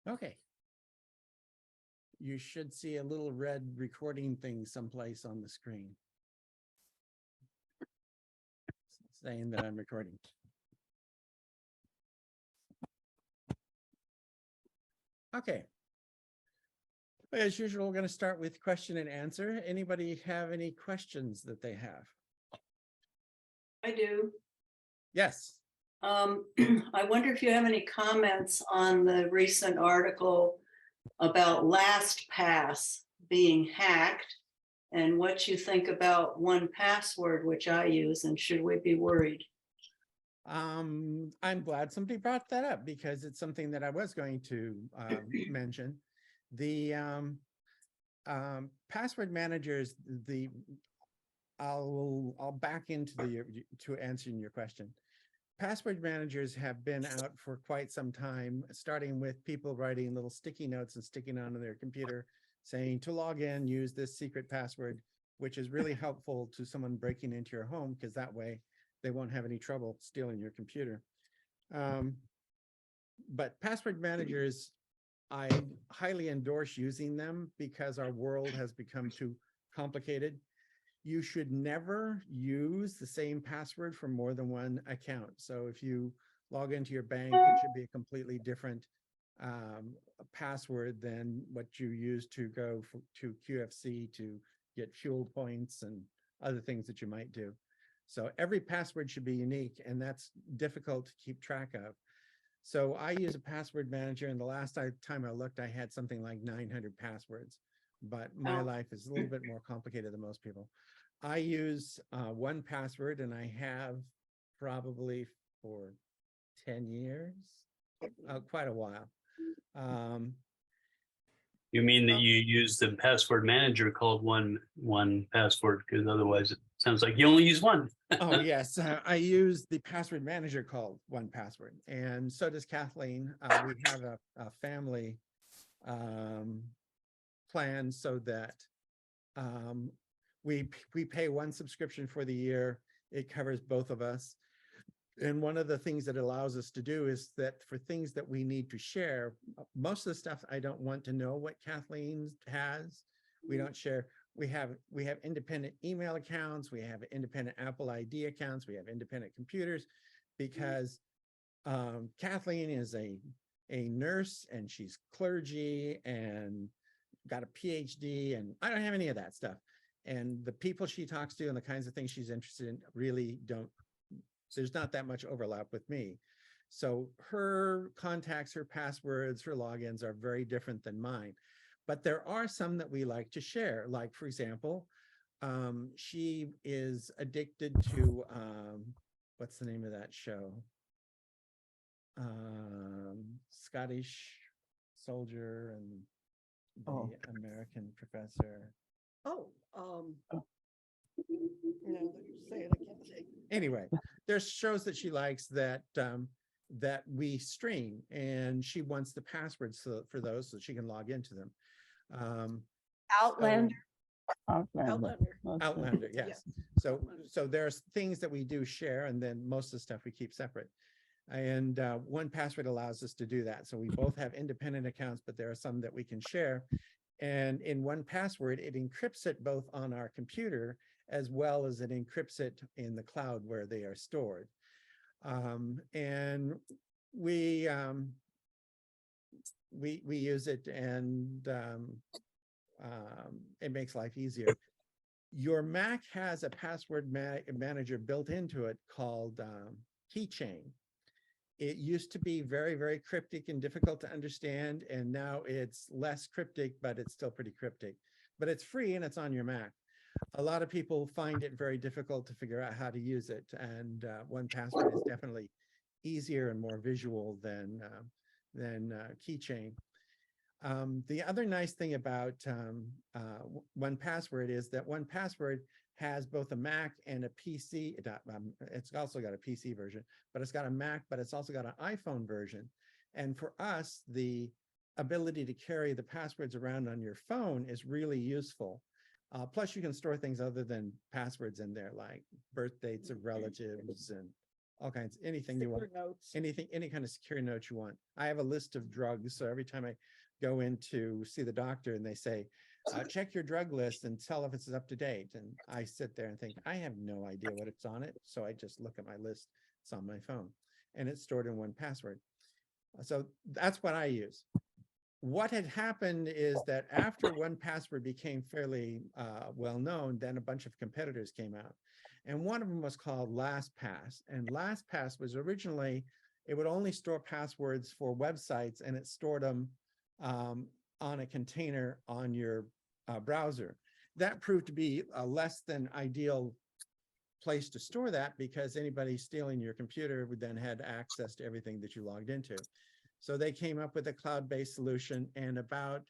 Okay. You should see a little red recording thing someplace on the screen saying that I'm recording. Okay. As usual, we're going to start with question and answer. Anybody have any questions that they have? I do. Yes. I wonder if you have any comments on the recent article about LastPass being hacked and what you think about 1Password, which I use, and should we be worried? I'm glad somebody brought that up because it's something that I was going to mention. The password managers, I'll back into to answering your question. Password managers have been out for quite some time, starting with people writing little sticky notes and sticking onto their computer saying to log in, use this secret password, which is really helpful to someone breaking into your home because that way they won't have any trouble stealing your computer. But password managers, I highly endorse using them because our world has become too complicated. You should never use the same password for more than one account. So if you log into your bank, it should be a completely different password than what you use to go to QFC to get fuel points and other things that you might do. So every password should be unique, and that's difficult to keep track of. So I use a password manager, and the last time I looked, I had something like 900 passwords, but my life is a little bit more complicated than most people. I use 1Password, and I have probably for 10 years, quite a while. You mean that you use the password manager called 1Password, because otherwise it sounds like you only use one. Oh, yes. I use the password manager called 1Password, and so does Kathleen. We have a family plan so that we pay one subscription for the year. It covers both of us. And one of the things that allows us to do is that for things that we need to share, most of the stuff I don't want to know what Kathleen has. We don't share. We have independent email accounts. We have independent Apple ID accounts. We have independent computers because Kathleen is a nurse and she's clergy and got a PhD, and I don't have any of that stuff. And the people she talks to and the kinds of things she's interested in really don't, there's not that much overlap with me. So her contacts, her passwords, her logins are very different than mine. But there are some that we like to share. Like, for example, she is addicted to, what's the name of that show? Scottish soldier and the American professor. Say it, I can't say. Anyway, there's shows that she likes that that we stream, and she wants the passwords for those so she can log into them. Outlander. Outlander, yes. So there's things that we do share, and then most of the stuff we keep separate. And 1Password allows us to do that. So we both have independent accounts, but there are some that we can share. And in 1Password, it encrypts it both on our computer as well as it encrypts it in the cloud where they are stored. And we use it, and it makes life easier. Your Mac has a password manager built into it called Keychain. It used to be very, very cryptic and difficult to understand, and now it's less cryptic, but it's still pretty cryptic. But it's free and it's on your Mac. A lot of people find it very difficult to figure out how to use it, and 1Password is definitely easier and more visual than Keychain. The other nice thing about 1Password is that 1Password has both a Mac and a PC. It's also got a PC version, but it's got a Mac, but it's also got an iPhone version. And for us, the ability to carry the passwords around on your phone is really useful. Plus, you can store things other than passwords in there, like birth dates of relatives and all kinds, anything you want. Anything, any kind of security note you want. I have a list of drugs, so every time I go in to see the doctor and they say, check your drug list and tell if it's up to date. And I sit there and think, I have no idea what it's on it. So I just look at my list. It's on my phone and it's stored in 1Password. So that's what I use. What had happened is that after 1Password became fairly well known, then a bunch of competitors came out. And one of them was called LastPass. And LastPass was originally, it would only store passwords for websites, and it stored them on a container on your browser. That proved to be a less than ideal place to store that, because anybody stealing your computer would then had access to everything that you logged into. So they came up with a cloud-based solution. And about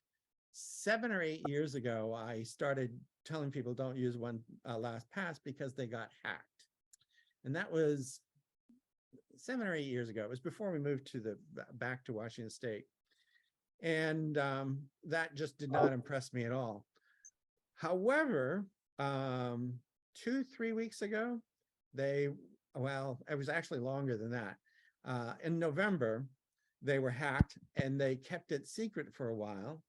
7 or 8 years ago, I started telling people don't use LastPass because they got hacked. And that was 7 or 8 years ago. It was before we moved to back to Washington State. And that just did not impress me at all. However, 2-3 weeks ago, well, it was actually longer than that. In November, they were hacked and they kept it secret for a while.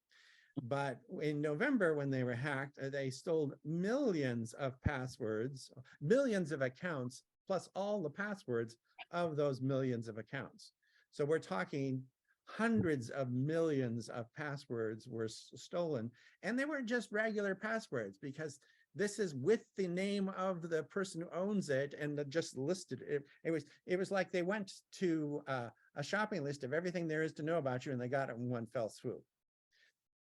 But in November, when they were hacked, they stole millions of passwords, millions of accounts, plus all the passwords of those millions of accounts. So we're talking hundreds of millions of passwords were stolen. And they weren't just regular passwords, because this is with the name of the person who owns it and just listed it. It was like they went to a shopping list of everything there is to know about you, and they got it in one fell swoop,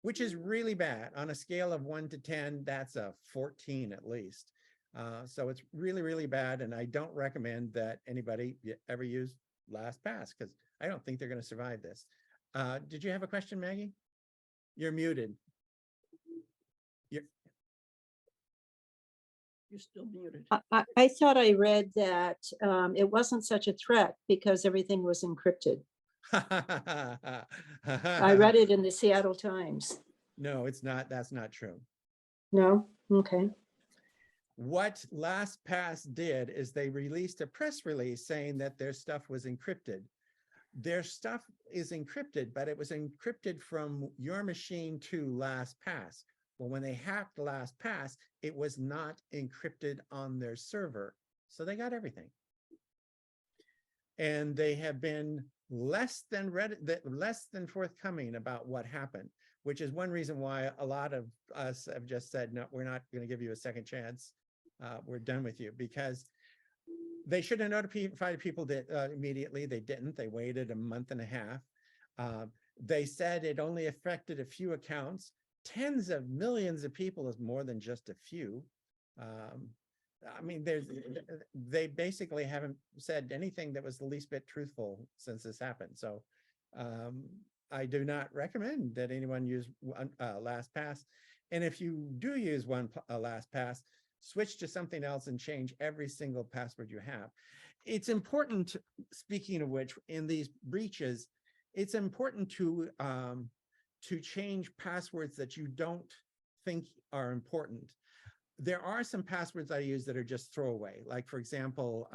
which is really bad. On a scale of 1 to 10, that's a 14 at least. So it's really, really bad. And I don't recommend that anybody ever use LastPass, because I don't think they're going to survive this. Did you have a question, Maggie? You're muted. You're still muted. I thought I read that it wasn't such a threat because everything was encrypted. I read it in the Seattle Times. No, it's not. That's not true. No? Okay. What LastPass did is they released a press release saying that their stuff was encrypted. Their stuff is encrypted, but it was encrypted from your machine to LastPass. Well, when they hacked LastPass, it was not encrypted on their server. So they got everything. And they have been less than forthcoming about what happened, which is one reason why a lot of us have just said, no, we're not going to give you a second chance. We're done with you, because they should have notified people that immediately. They didn't. They waited a month and a half. They said it only affected a few accounts. Tens of millions of people is more than just a few. I mean, they basically haven't said anything that was the least bit truthful since this happened. So I do not recommend that anyone use LastPass. And if you do use LastPass, switch to something else and change every single password you have. It's important, speaking of which, in these breaches, it's important to change passwords that you don't think are important. There are some passwords I use that are just throwaway. Like, for example,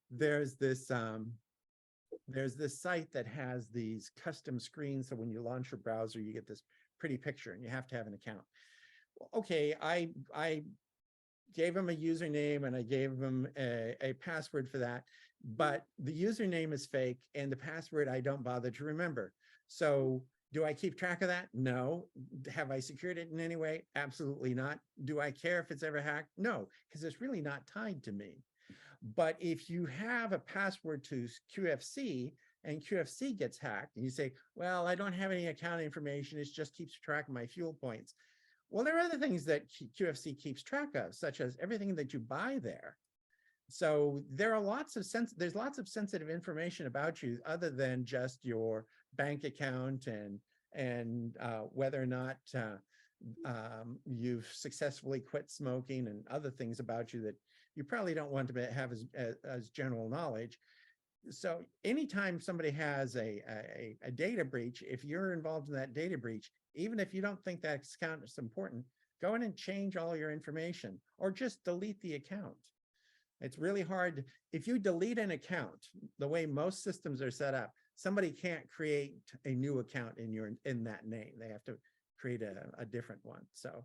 there's this site that has these custom screens. So when you launch your browser, you get this pretty picture and you have to have an account. Okay, I gave them a username and I gave them a password for that, but the username is fake and the password I don't bother to remember. So do I keep track of that? No. Have I secured it in any way? Absolutely not. Do I care if it's ever hacked? No, because it's really not tied to me. But if you have a password to QFC and QFC gets hacked and you say, well, I don't have any account information, it just keeps track of my fuel points. Well, there are other things that QFC keeps track of, such as everything that you buy there. So there are there's lots of sensitive information about you other than just your bank account and whether or not you've successfully quit smoking and other things about you that you probably don't want to have as general knowledge. So anytime somebody has a data breach, if you're involved in that data breach, even if you don't think that account is important, go in and change all your information or just delete the account. It's really hard. If you delete an account, the way most systems are set up, somebody can't create a new account in that name. They have to create a different one. So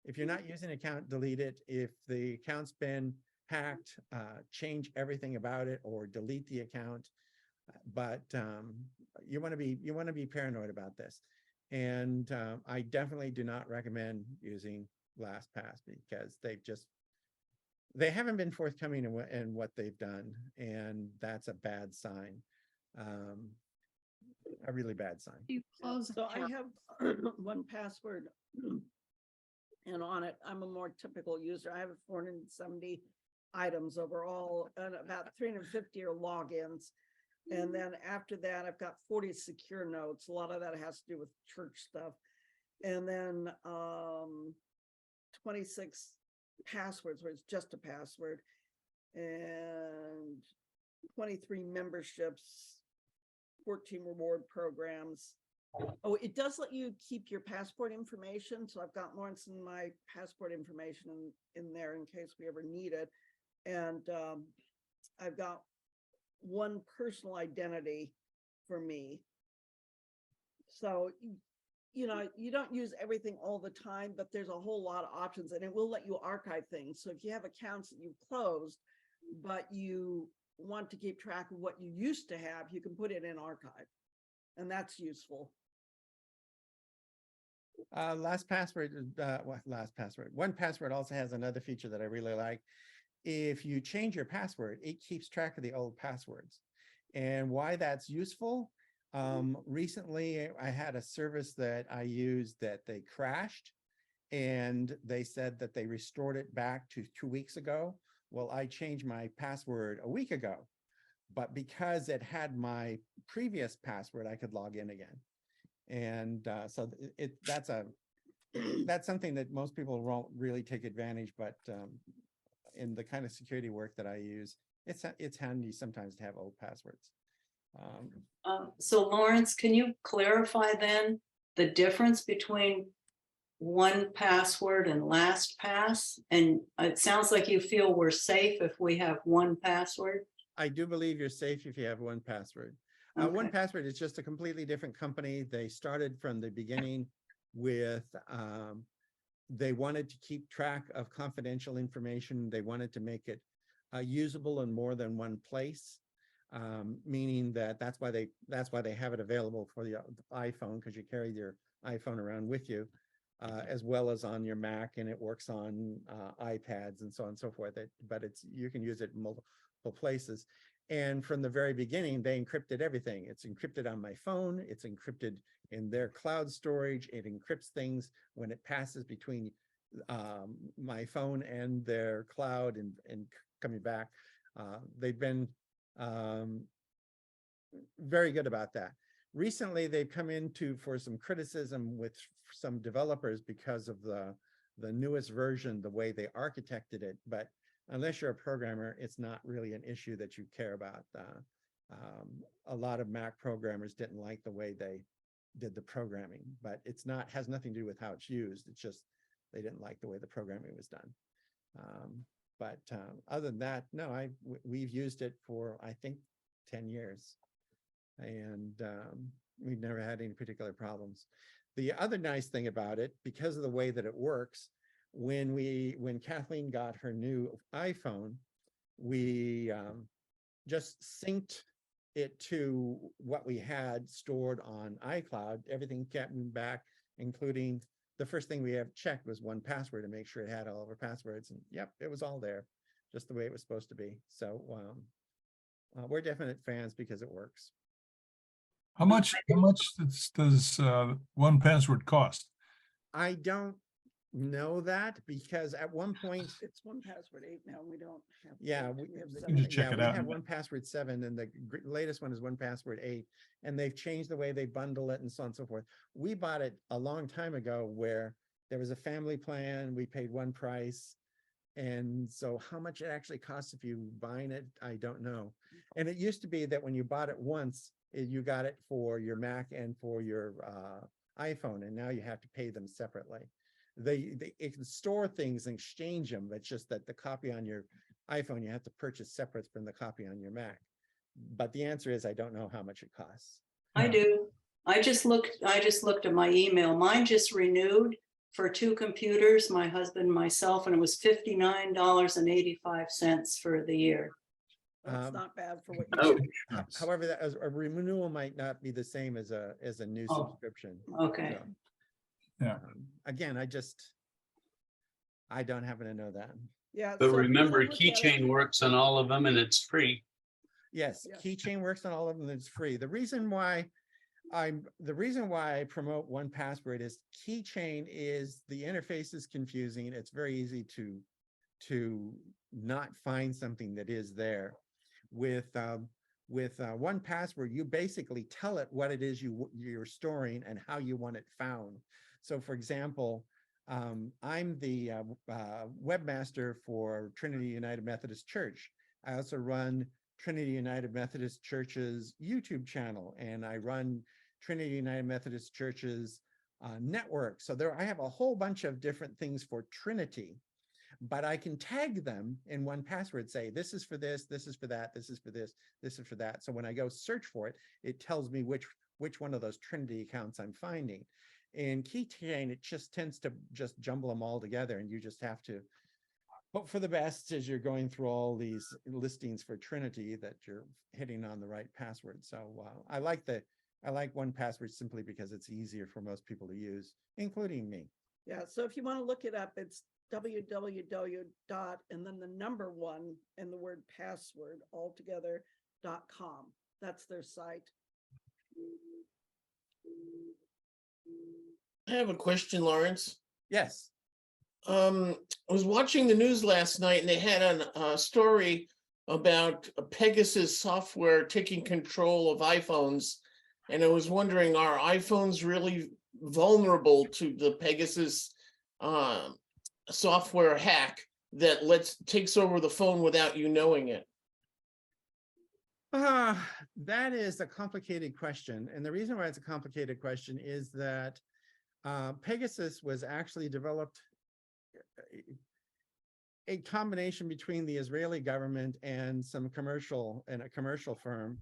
if you're not using an account, delete it. If the account's been hacked, change everything about it or delete the account. But you want to be paranoid about this. And I definitely do not recommend using LastPass because they haven't been forthcoming in what they've done, and that's a bad sign, a really bad sign. You close So I account. have 1Password, and on it, I'm a more typical user. I have 470 items overall, and about 350 are logins. And then after that, I've got 40 secure notes. A lot of that has to do with church stuff. And then 26 passwords, where it's just a password, and 23 memberships, 14 reward programs. Oh, it does let you keep your passport information. So I've got Lawrence and my passport information in there in case we ever need it. And I've got one personal identity for me. So, you know, you don't use everything all the time, but there's a whole lot of options, and it will let you archive things. So if you have accounts that you've closed, but you want to keep track of what you used to have, you can put it in archive, and that's useful. LastPass, 1Password also has another feature that I really like. If you change your password, it keeps track of the old passwords. And why that's useful, recently I had a service that I used that they crashed, and they said that they restored it back to 2 weeks ago. Well, I changed my password a week ago, but because it had my previous password, I could log in again. And so that's something that most people won't really take advantage, but in the kind of security work that I use, it's handy sometimes to have old passwords. So Lawrence, can you clarify then the difference between 1Password and LastPass? And it sounds like you feel we're safe if we have 1Password. I do believe you're safe if you have 1Password. Okay. 1Password is just a completely different company. They started from the beginning with, they wanted to keep track of confidential information. They wanted to make it usable in more than one place, meaning that's why they have it available for the iPhone, because you carry your iPhone around with you, as well as on your Mac, and it works on iPads and so on and so forth. But you can use it in multiple places. And from the very beginning, they encrypted everything. It's encrypted on my phone. It's encrypted in their cloud storage. It encrypts things when it passes between my phone and their cloud and coming back. They've been very good about that. Recently, they've come for some criticism with some developers because of the newest version, the way they architected it. But unless you're a programmer, it's not really an issue that you care about. A lot of Mac programmers didn't like the way they did the programming, but has nothing to do with how it's used. It's just they didn't like the way the programming was done. But other than that, no, we've used it for, I think, 10 years. And we've never had any particular problems. The other nice thing about it, because of the way that it works, when Kathleen got her new iPhone, we just synced it to what we had stored on iCloud. Everything kept back, including the first thing we have checked was 1Password to make sure it had all of our passwords. And yep, it was all there, just the way it was supposed to be. So we're definite fans because it works. How much does 1Password cost? I don't know that, because at one point, It's 1Password 8 now. We don't have. yeah, we have You can 7. check it we out. have 1Password 7, and the latest one is 1Password 8, and they've changed the way they bundle it and so on and so forth. We bought it a long time ago where there was a family plan, we paid one price. And so how much it actually costs if you buying it, I don't know. And it used to be that when you bought it once, you got it for your Mac and for your iPhone, and now you have to pay them separately. It can store things and exchange them. It's just that the copy on your iPhone, you have to purchase separate from the copy on your Mac. But the answer is I don't know how much it costs. I do. I just looked at my email. Mine just renewed for 2 computers, my husband and myself, and it was $59.85 for the year. That's Um, not bad for what Oh, you. However, that a renewal might not be the same as a new Oh, subscription. Okay. So, Yeah. Again, I don't happen to know that. Yeah. but so if you wanna remember, look at it- Keychain works on all of them and it's free. Yes, Yeah. Keychain works on all of them. It's free. The reason why I promote 1Password is Keychain is the interface is confusing. It's very easy to not find something that is there. With 1Password, you basically tell it what it is you're storing and how you want it found. So, for example, I'm the webmaster for Trinity United Methodist Church. I also run Trinity United Methodist Church's YouTube channel, and I run Trinity United Methodist Church's network. So I have a whole bunch of different things for Trinity, but I can tag them in 1Password, say, this is for this is for that, this is for this is for that. So when I go search for it, it tells me which one of those Trinity accounts I'm finding. In Keychain, it just tends to just jumble them all together, and you just have to hope for the best as you're going through all these listings for Trinity that you're hitting on the right password. So I like 1Password simply because it's easier for most people to use, including me. Yeah, so if you want to look it up, it's www. and then the number 1 and the word password altogether.com. That's their site. I have a question, Lawrence. Yes. I was watching the news last night and they had a story about Pegasus software taking control of iPhones. And I was wondering, are iPhones really vulnerable to the Pegasus software hack that takes over the phone without you knowing it? That is a complicated question. And the reason why it's a complicated question is that Pegasus was actually developed a combination between the Israeli government and a commercial firm.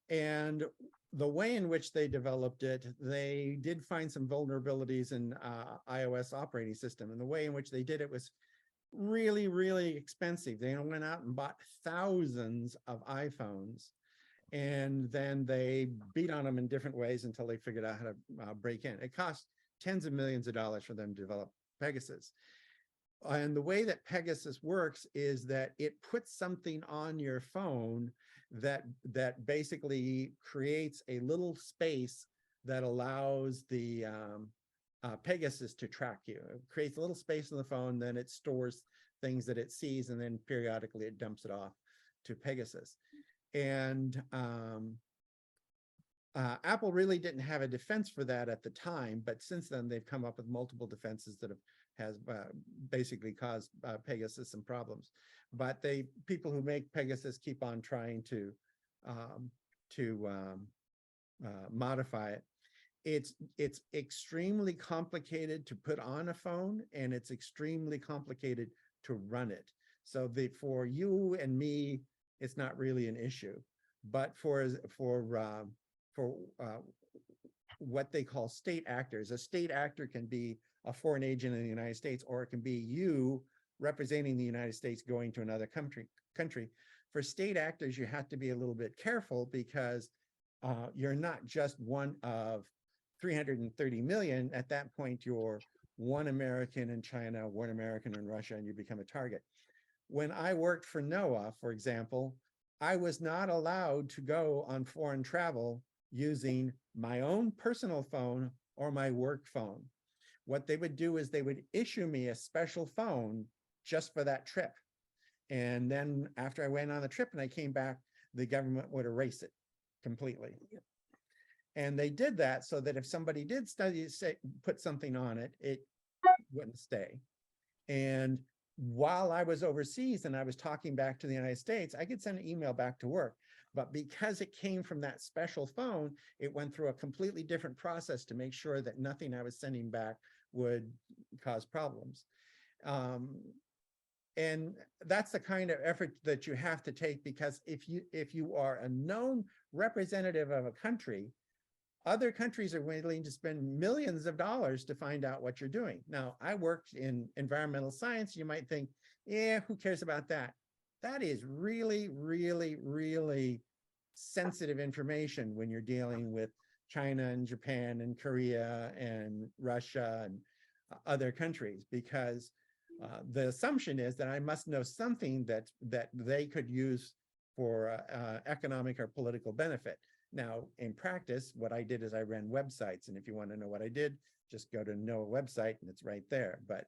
And the way in which they developed it, they did find some vulnerabilities in iOS operating system. And the way in which they did it was really, really expensive. They went out and bought thousands of iPhones, and then they beat on them in different ways until they figured out how to break in. It cost tens of millions of dollars for them to develop Pegasus. And the way that Pegasus works is that it puts something on your phone that basically creates a little space that allows the Pegasus to track you. It creates a little space in the phone, then it stores things that it sees, and then periodically it dumps it off to Pegasus. And Apple really didn't have a defense for that at the time, but since then they've come up with multiple defenses that has basically caused Pegasus some problems. But people who make Pegasus keep on trying to modify it. It's extremely complicated to put on a phone, and it's extremely complicated to run it. So for you and me, it's not really an issue. But for what they call state actors, a state actor can be a foreign agent in the United States, or it can be you representing the United States going to another country. For state actors, you have to be a little bit careful because you're not just one of 330 million. At that point, you're one American in China, one American in Russia, and you become a target. When I worked for NOAA, for example, I was not allowed to go on foreign travel using my own personal phone or my work phone. What they would do is they would issue me a special phone just for that trip. And then after I went on the trip and I came back, the government would erase it completely. And they did that so that if somebody did put something on it, it wouldn't stay. And while I was overseas and I was talking back to the United States, I could send an email back to work. But because it came from that special phone, it went through a completely different process to make sure that nothing I was sending back would cause problems. And that's the kind of effort that you have to take, because if you are a known representative of a country, other countries are willing to spend millions of dollars to find out what you're doing. Now, I worked in environmental science. You might think, yeah, who cares about that? That is really, really, really sensitive information when you're dealing with China and Japan and Korea and Russia and other countries, because the assumption is that I must know something that they could use for economic or political benefit. Now, in practice, what I did is I ran websites, and if you want to know what I did, just go to know a website and it's right there. But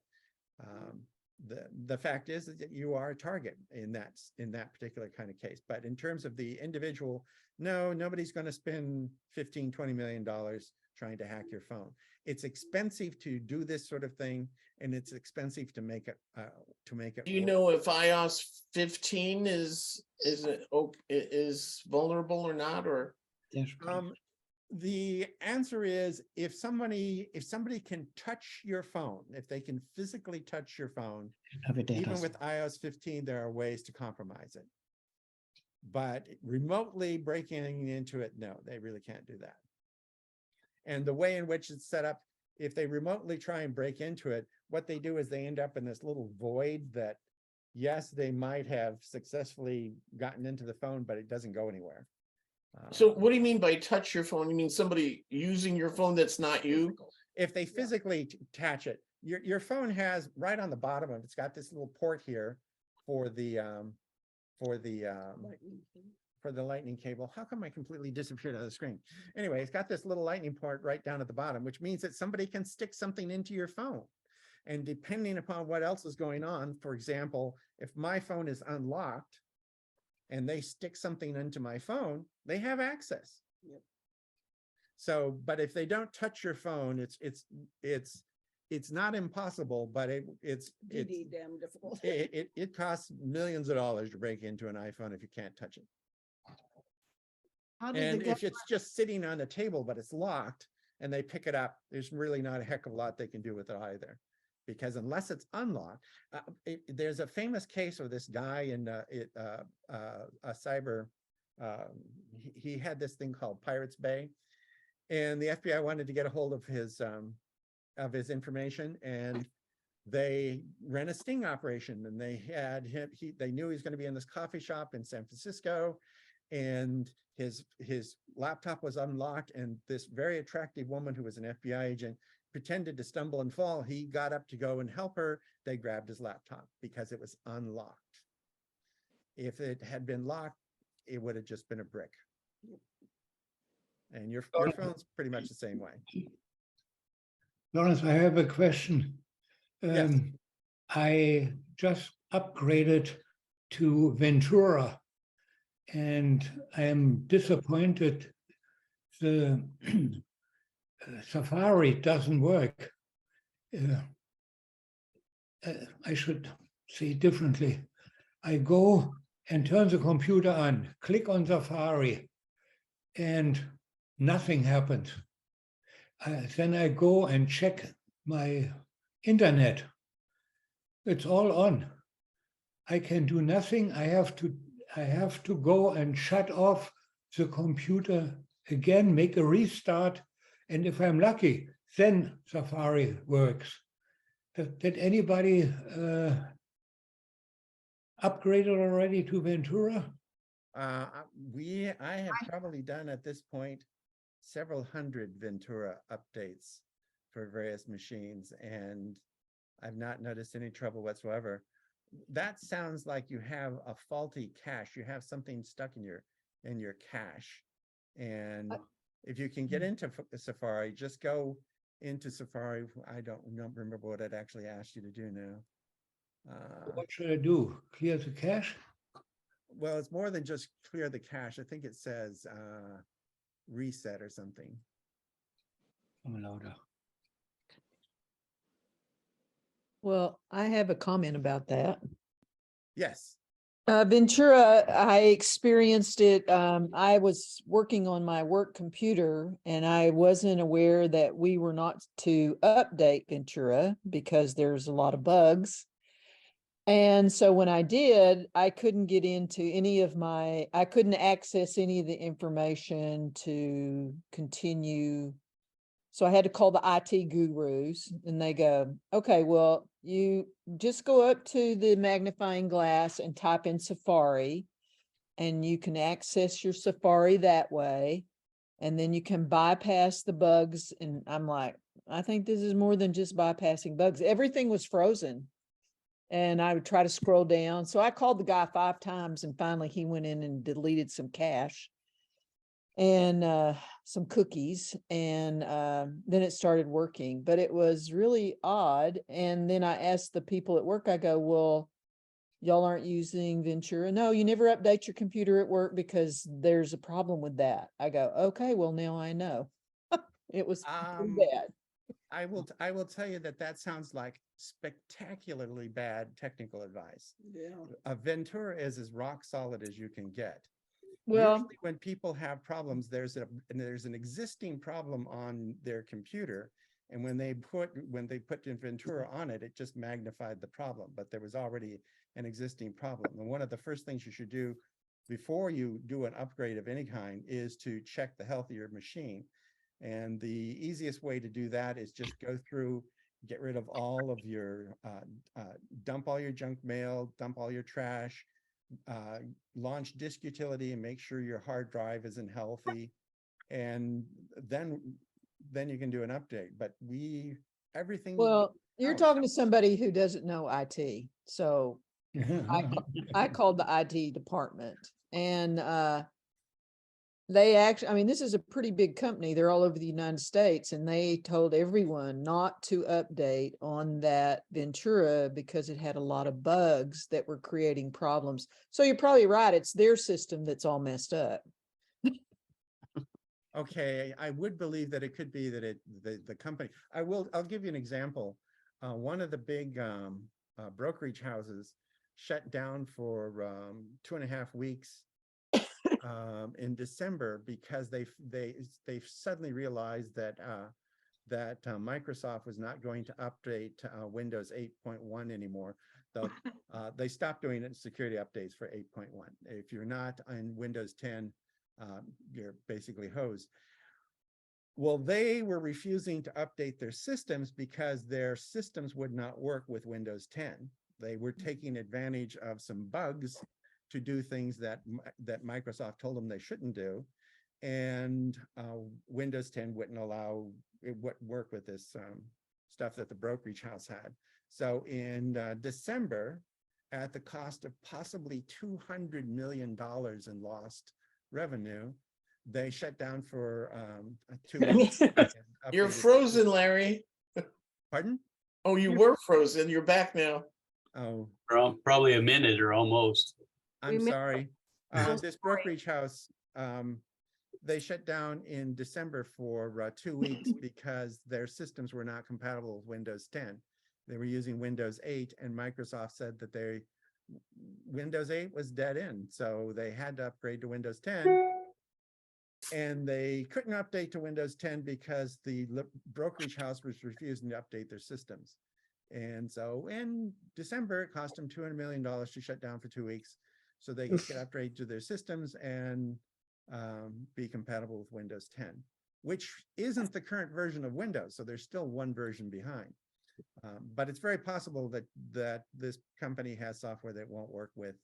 the fact is that you are a target in that particular kind of case. But in terms of the individual, no, nobody's going to spend $15-20 million trying to hack your phone. It's expensive to do this sort of thing, and it's expensive to make it Do you work. know if iOS 15 is vulnerable or not, or? The answer is, if somebody can touch your phone, if they can physically touch your phone, even with iOS 15, there are ways to compromise it. But remotely breaking into it, no, they really can't do that. And the way in which it's set up, if they remotely try and break into it, what they do is they end up in this little void that, yes, they might have successfully gotten into the phone, but it doesn't go anywhere. So what do you mean by touch your phone? You mean somebody using your phone that's not you? If they physically attach it, your phone has right on the bottom of it, it's got this little port here for the lightning cable. How come I completely disappeared out of the screen? Anyway, it's got this little lightning port right down at the bottom, which means that somebody can stick something into your phone. And depending upon what else is going on, for example, if my phone is unlocked and they stick something into my phone, they have access. Yep. So, but if they don't touch your phone, it's not impossible, but it's damn difficult. it costs millions of dollars to break into an iPhone if you can't touch it. And if it's just sitting on the table, but it's locked and they pick it up, there's really not a heck of a lot they can do with it either. Because unless it's unlocked, there's a famous case of this guy in a cyber, he had this thing called Pirates Bay, and the FBI wanted to get a hold of his information, and they ran a sting operation, and they had him, they knew he was going to be in this coffee shop in San Francisco, and his laptop was unlocked, and this very attractive woman who was an FBI agent pretended to stumble and fall. He got up to go and help her. They grabbed his laptop because it was unlocked. If it had been locked, it would have just been a brick. And your phone's pretty much the same way. Lawrence, I have a question. Yes. I just upgraded to Ventura, and I am disappointed the Safari doesn't work. I should say differently. I go and turn the computer on, click on Safari, and nothing happens. Then I go and check my internet. It's all on. I can do nothing. I have to go and shut off the computer again, make a restart, and if I'm lucky, then Safari works. Did anybody upgrade already to Ventura? I have probably done at this point several hundred Ventura updates for various machines, and I've not noticed any trouble whatsoever. That sounds like you have a faulty cache. You have something stuck in your cache. And if you can get into Safari, just go into Safari. I don't remember what it actually asked you to do now. What should I do? Clear the cache? Well, it's more than just clear the cache. I think it says reset or something. Well, I have a comment about that. Yes. Ventura, I experienced it. I was working on my work computer and I wasn't aware that we were not to update Ventura because there's a lot of bugs. And so when I did, I couldn't get into any of I couldn't access any of the information to continue. So I had to call the IT gurus and they go, okay, well, you just go up to the magnifying glass and type in Safari and you can access your Safari that way. And then you can bypass the bugs. And I'm like, I think this is more than just bypassing bugs. Everything was frozen. And I would try to scroll down. So I called the guy 5 times and finally he went in and deleted some cache and some cookies. And then it started working, but it was really odd. And then I asked the people at work, I go, well, y'all aren't using Ventura? No, you never update your computer at work because there's a problem with that. I go, okay, well, now I know. It was pretty bad. I will tell you that sounds like spectacularly bad technical advice. Yeah. Ventura is as rock solid as you can get. Well, Usually when people have problems, there's an existing problem on their computer. And when they put in Ventura on it, it just magnified the problem, but there was already an existing problem. And one of the first things you should do before you do an upgrade of any kind is to check the health of your machine. And the easiest way to do that is just go through, get rid of all of your, dump all your junk mail, dump all your trash, launch disk utility and make sure your hard drive isn't healthy. And then you can do an update. But everything. well, you're else- talking to somebody who doesn't know IT. So I called the IT department and they actually, I mean, this is a pretty big company. They're all over the United States and they told everyone not to update on that Ventura because it had a lot of bugs that were creating problems. So you're probably right. It's their system that's all messed up. Okay, I would believe that it could be that the company, I'll give you an example. One of the big brokerage houses shut down for 2.5 weeks in December because they suddenly realized that Microsoft was not going to update Windows 8.1 anymore. Though they stopped doing security updates for 8.1. If you're not on Windows 10, you're basically hosed. Well, they were refusing to update their systems because their systems would not work with Windows 10. They were taking advantage of some bugs to do things that Microsoft told them they shouldn't do. And Windows 10 wouldn't allow, it wouldn't work with this stuff that the brokerage house had. So in December, at the cost of possibly $200 million in lost revenue, they shut down for 2 weeks. You're frozen, Larry. Pardon? Oh, you were frozen. You're back now. Oh, Probably a minute or almost. I'm sorry. This brokerage house, they shut down in December for 2 weeks because their systems were not compatible with Windows 10. They were using Windows 8 and Microsoft said that Windows 8 was dead end. So they had to upgrade to Windows 10 and they couldn't update to Windows 10 because the brokerage house was refusing to update their systems. And so in December, it cost them $200 million to shut down for 2 weeks so they could upgrade to their systems and be compatible with Windows 10, which isn't the current version of Windows. So there's still one version behind. But it's very possible that this company has software that won't work with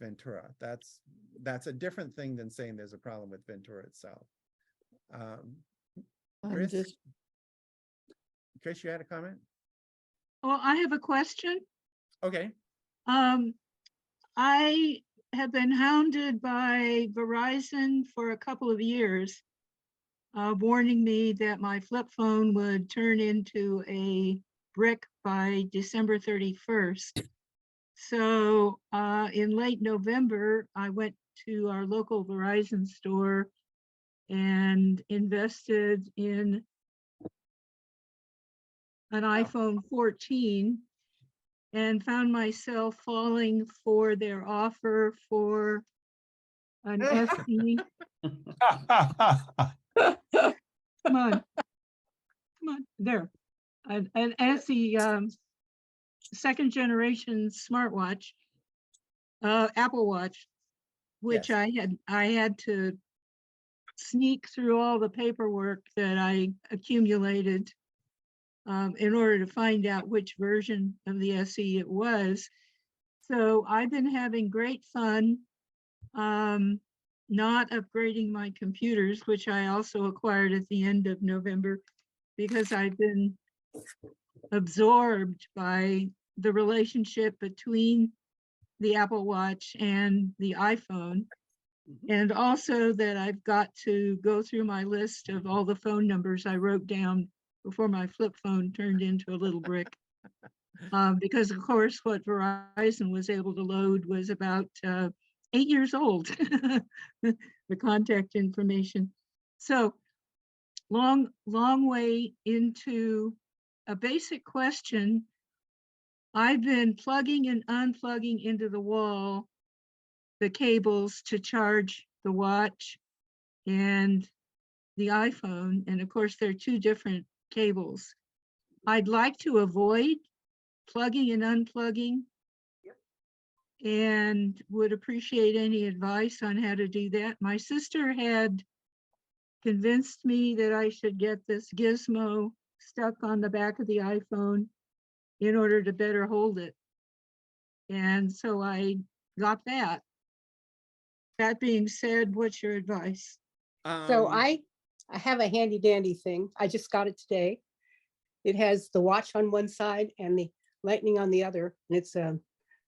Ventura. That's a different thing than saying there's a problem with Ventura itself. Chris, you had a comment? Well, I have a question. Okay. I have been hounded by Verizon for a couple of years, warning me that my flip phone would turn into a brick by December 31st. So in late November, I went to our local Verizon store and invested in an iPhone 14 and found myself falling for their offer for an SE. Come on, there, an SE second generation smartwatch, Apple Watch, which Yes. I had to sneak through all the paperwork that I accumulated in order to find out which version of the SE it was. So I've been having great fun, not upgrading my computers, which I also acquired at the end of November, because I've been absorbed by the relationship between the Apple Watch and the iPhone. And also that I've got to go through my list of all the phone numbers I wrote down before my flip phone turned into a little brick. Because of course, what Verizon was able to load was about 8 years old, the contact information. So long way into a basic question. I've been plugging and unplugging into the wall the cables to charge the watch and the iPhone. And of course, they're two different cables. I'd like to avoid plugging and unplugging and would appreciate any advice on how to do that. My sister had convinced me that I should get this gizmo stuck on the back of the iPhone in order to better hold it. And so I got that. That being said, what's your advice? So Um, I have a handy dandy thing. I just got it today. It has the watch on one side and the lightning on the other. And it's a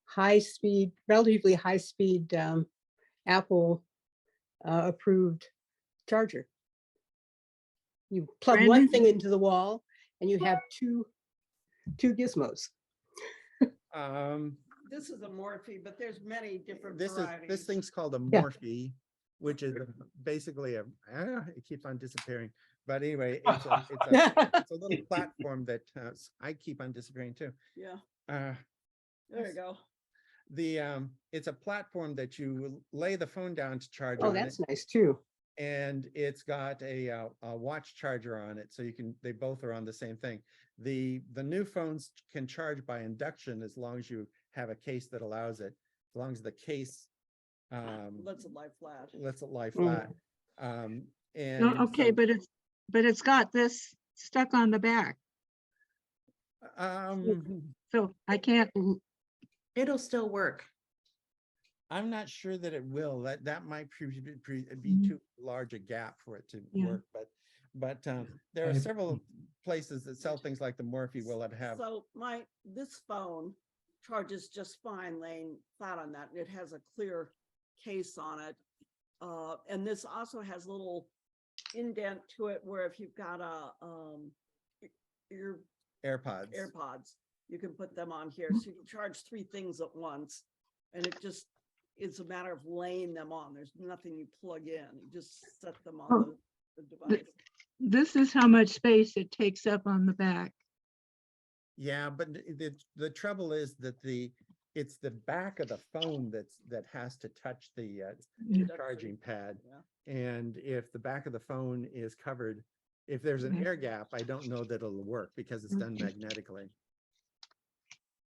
high speed, relatively high speed Apple approved charger. You plug Brand one new? thing into the wall and you have two gizmos. This is a Morphe, but there's many different this varieties. thing's called a Yeah. Morphe, which is basically it keeps on disappearing. But anyway, it's a little platform that I keep on disappearing too. Yeah, Uh, there you go. it's a platform that you lay the phone down to charge Oh, on that's it, nice too. and it's got a watch charger on it, so they both are on the same thing. The new phones can charge by induction as long as you have a case that allows it, as long as the case Let's it lie flat. lets it lie Mm. flat. Oh, And okay, so, but it's got this stuck on the back, so I can't. It'll still work. I'm not sure that it will. That might be Mhm. too large a gap for it to Yeah. work. But there are I- several places that sell things like the Morphe will have. So this phone charges just fine laying flat on that. It has a clear case on it. And this also has a little indent to it where if you've got your AirPods, you can put them on here. So you can charge 3 things at once. And it's a matter of laying them on. There's nothing you plug in. You just set them on the device. This is how much space it takes up on the back. Yeah, but the trouble is that it's the back of the phone that has to touch the charging pad. Yeah. And if the back of the phone is covered, if there's an Okay. air gap, I don't know that it'll work because it's done Okay. magnetically.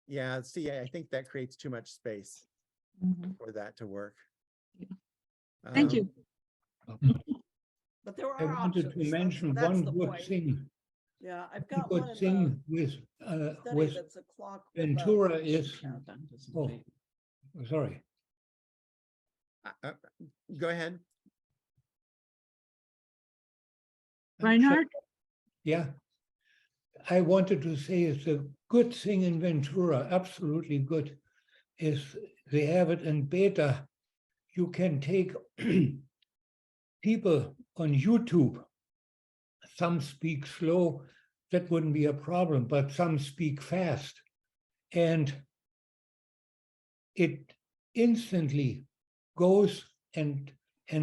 Yeah, see, I think that creates too much space Mhm. for that to work. Yeah. Thank Um, you. But there are I wanted options. to mention That's one the good point. thing. Yeah, I've A got one good in thing the study with that's a clock. with a- Ventura is, oh, sorry. Go ahead. Reinhardt? Yeah. I wanted to say it's a good thing in Ventura, absolutely good, is they have it in beta. You can take people on YouTube. Some speak slow, that wouldn't be a problem, but some speak fast. And it instantly goes and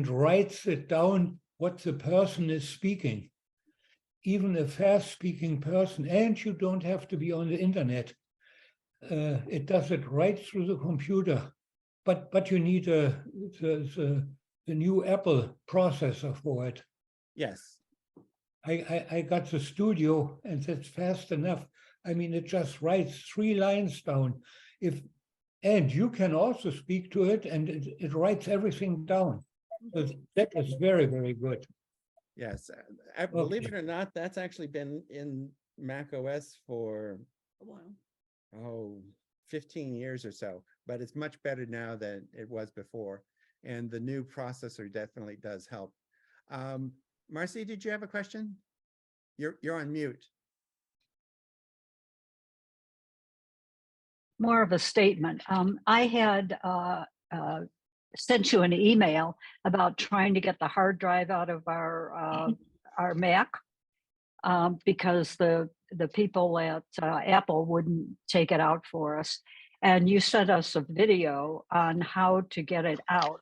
writes it down what the person is speaking. Even a fast-speaking person, and you don't have to be on the internet. It does it right through the computer, but you need the new Apple processor for it. Yes. I got the Studio, and that's fast enough. I mean, it just writes 3 lines down. And you can also speak to it, and it writes everything down. So that is very, very good. Yes, believe it or not, that's actually been in Mac OS for, Wow. 15 years or so, but it's much better now than it was before. And the new processor definitely does help. Marcy, did you have a question? You're on mute. More of a statement. I had sent you an email about trying to get the hard drive out of our Mac because the people at Apple wouldn't take it out for us. And you sent us a video on how to get it out.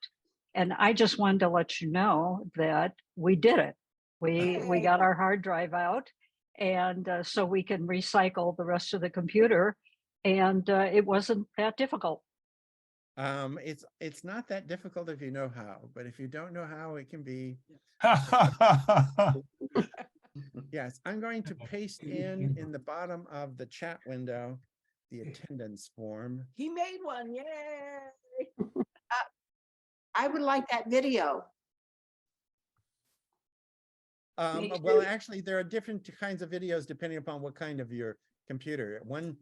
And I just wanted to let you know that we did it. We got our hard drive out, and so we can recycle the rest of the computer. And it wasn't that difficult. It's not that difficult if you know how, but if you don't know how, it can be. Yes, I'm going to paste in the bottom of the chat window the attendance form. He made one, yay! I would like that video. Me Well, too. actually, there are different kinds of videos depending upon what kind of your computer. One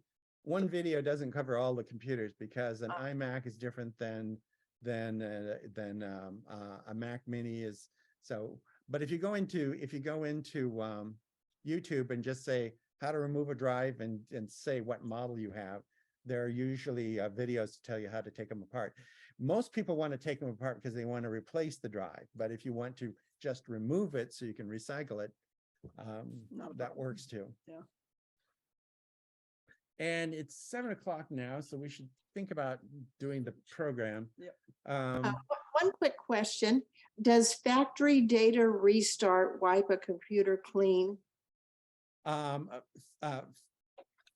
video doesn't cover all the computers because an iMac is different than a Mac Mini is. So, but if you go into YouTube and just say how to remove a drive and say what model you have, there are usually videos to tell you how to take them apart. Most people want to take them apart because they want to replace the drive. But if you want to just remove it so you can recycle it, that works too. Yeah. And it's 7 o'clock now, so we should think about doing the program. Yep. One quick question. Does factory data restart wipe a computer clean?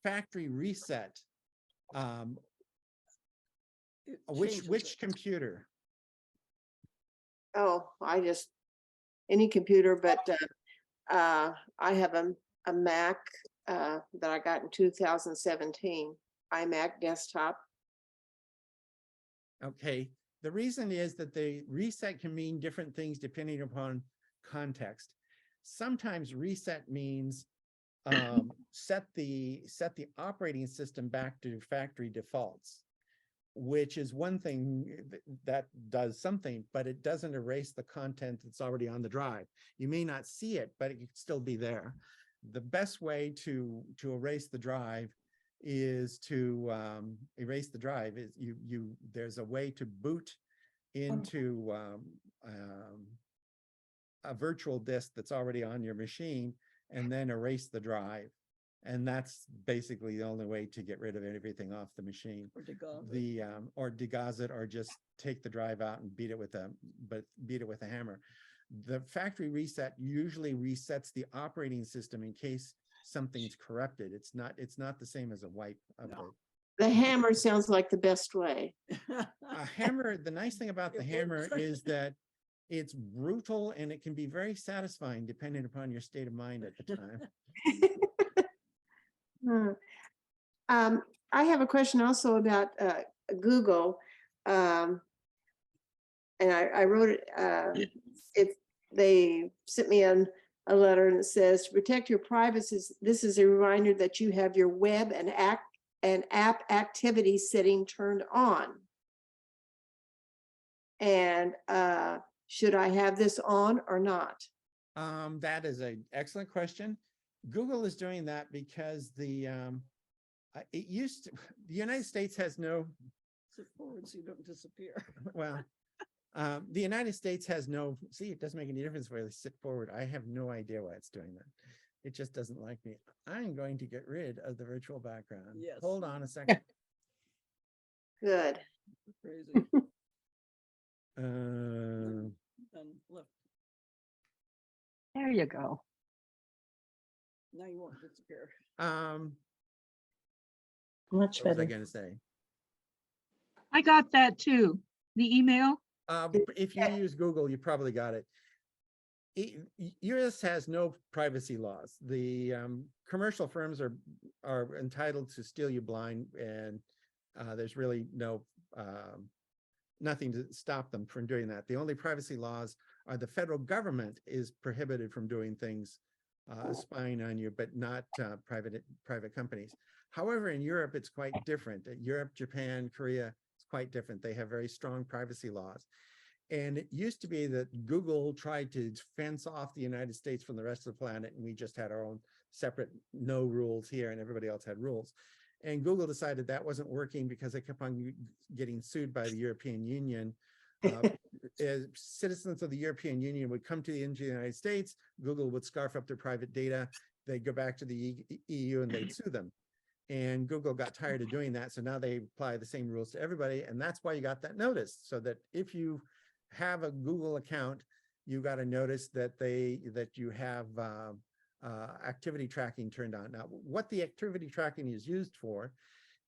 Factory reset. It Which changes it. computer? Oh, any computer, but I have a Mac that I got in 2017, iMac desktop. Okay, the reason is that the reset can mean different things depending upon context. Sometimes reset means set the operating system back to factory defaults, which is one thing that does something, but it doesn't erase the content that's already on the drive. You may not see it, but it can still be there. The best way to erase the drive is there's a way to boot into a virtual disk that's already on your machine and then erase the drive. And that's basically the only way to get rid of everything off the machine. Or degauss. Or degauss it, or just take the drive out and beat it with a hammer. The factory reset usually resets the operating system in case something's corrupted. It's not the same as a wipe update. The hammer sounds like the best way. A hammer, the nice thing about the hammer is that it's brutal and it can be very satisfying depending upon your state of mind at the time. I have a question also about Google. And I wrote it, they sent me a letter and it says, to protect your privacy, this is a reminder that you have your web and app activity setting turned on. And should I have this on or not? That is an excellent question. Google is doing that because the United States has no. Sit forward so you don't disappear. Well, the United States has no. See, it doesn't make any difference where they sit forward. I have no idea why it's doing that. It just doesn't like me. I'm going to get rid of the virtual background. Yes. Hold on a second. Good. Crazy. Uh, And left. There you go. Now you won't disappear. Much what was I better. going to say? I got that too. The email. If you use Google, you probably got it. US has no privacy laws. The commercial firms are entitled to steal you blind, and there's really nothing to stop them from doing that. The only privacy laws are the federal government is prohibited from doing things, spying on you, but not private companies. However, in Europe, it's quite different. Europe, Japan, Korea, it's quite different. They have very strong privacy laws. And it used to be that Google tried to fence off the United States from the rest of the planet, and we just had our own separate no rules here, and everybody else had rules. And Google decided that wasn't working because they kept on getting sued by the European Union. As citizens of the European Union would come to the United States, Google would scarf up their private data. They'd go back to the EU and they'd sue them. And Google got tired of doing that. So now they apply the same rules to everybody. And that's why you got that notice. So that if you have a Google account, you got a notice that you have activity tracking turned on. Now, what the activity tracking is used for,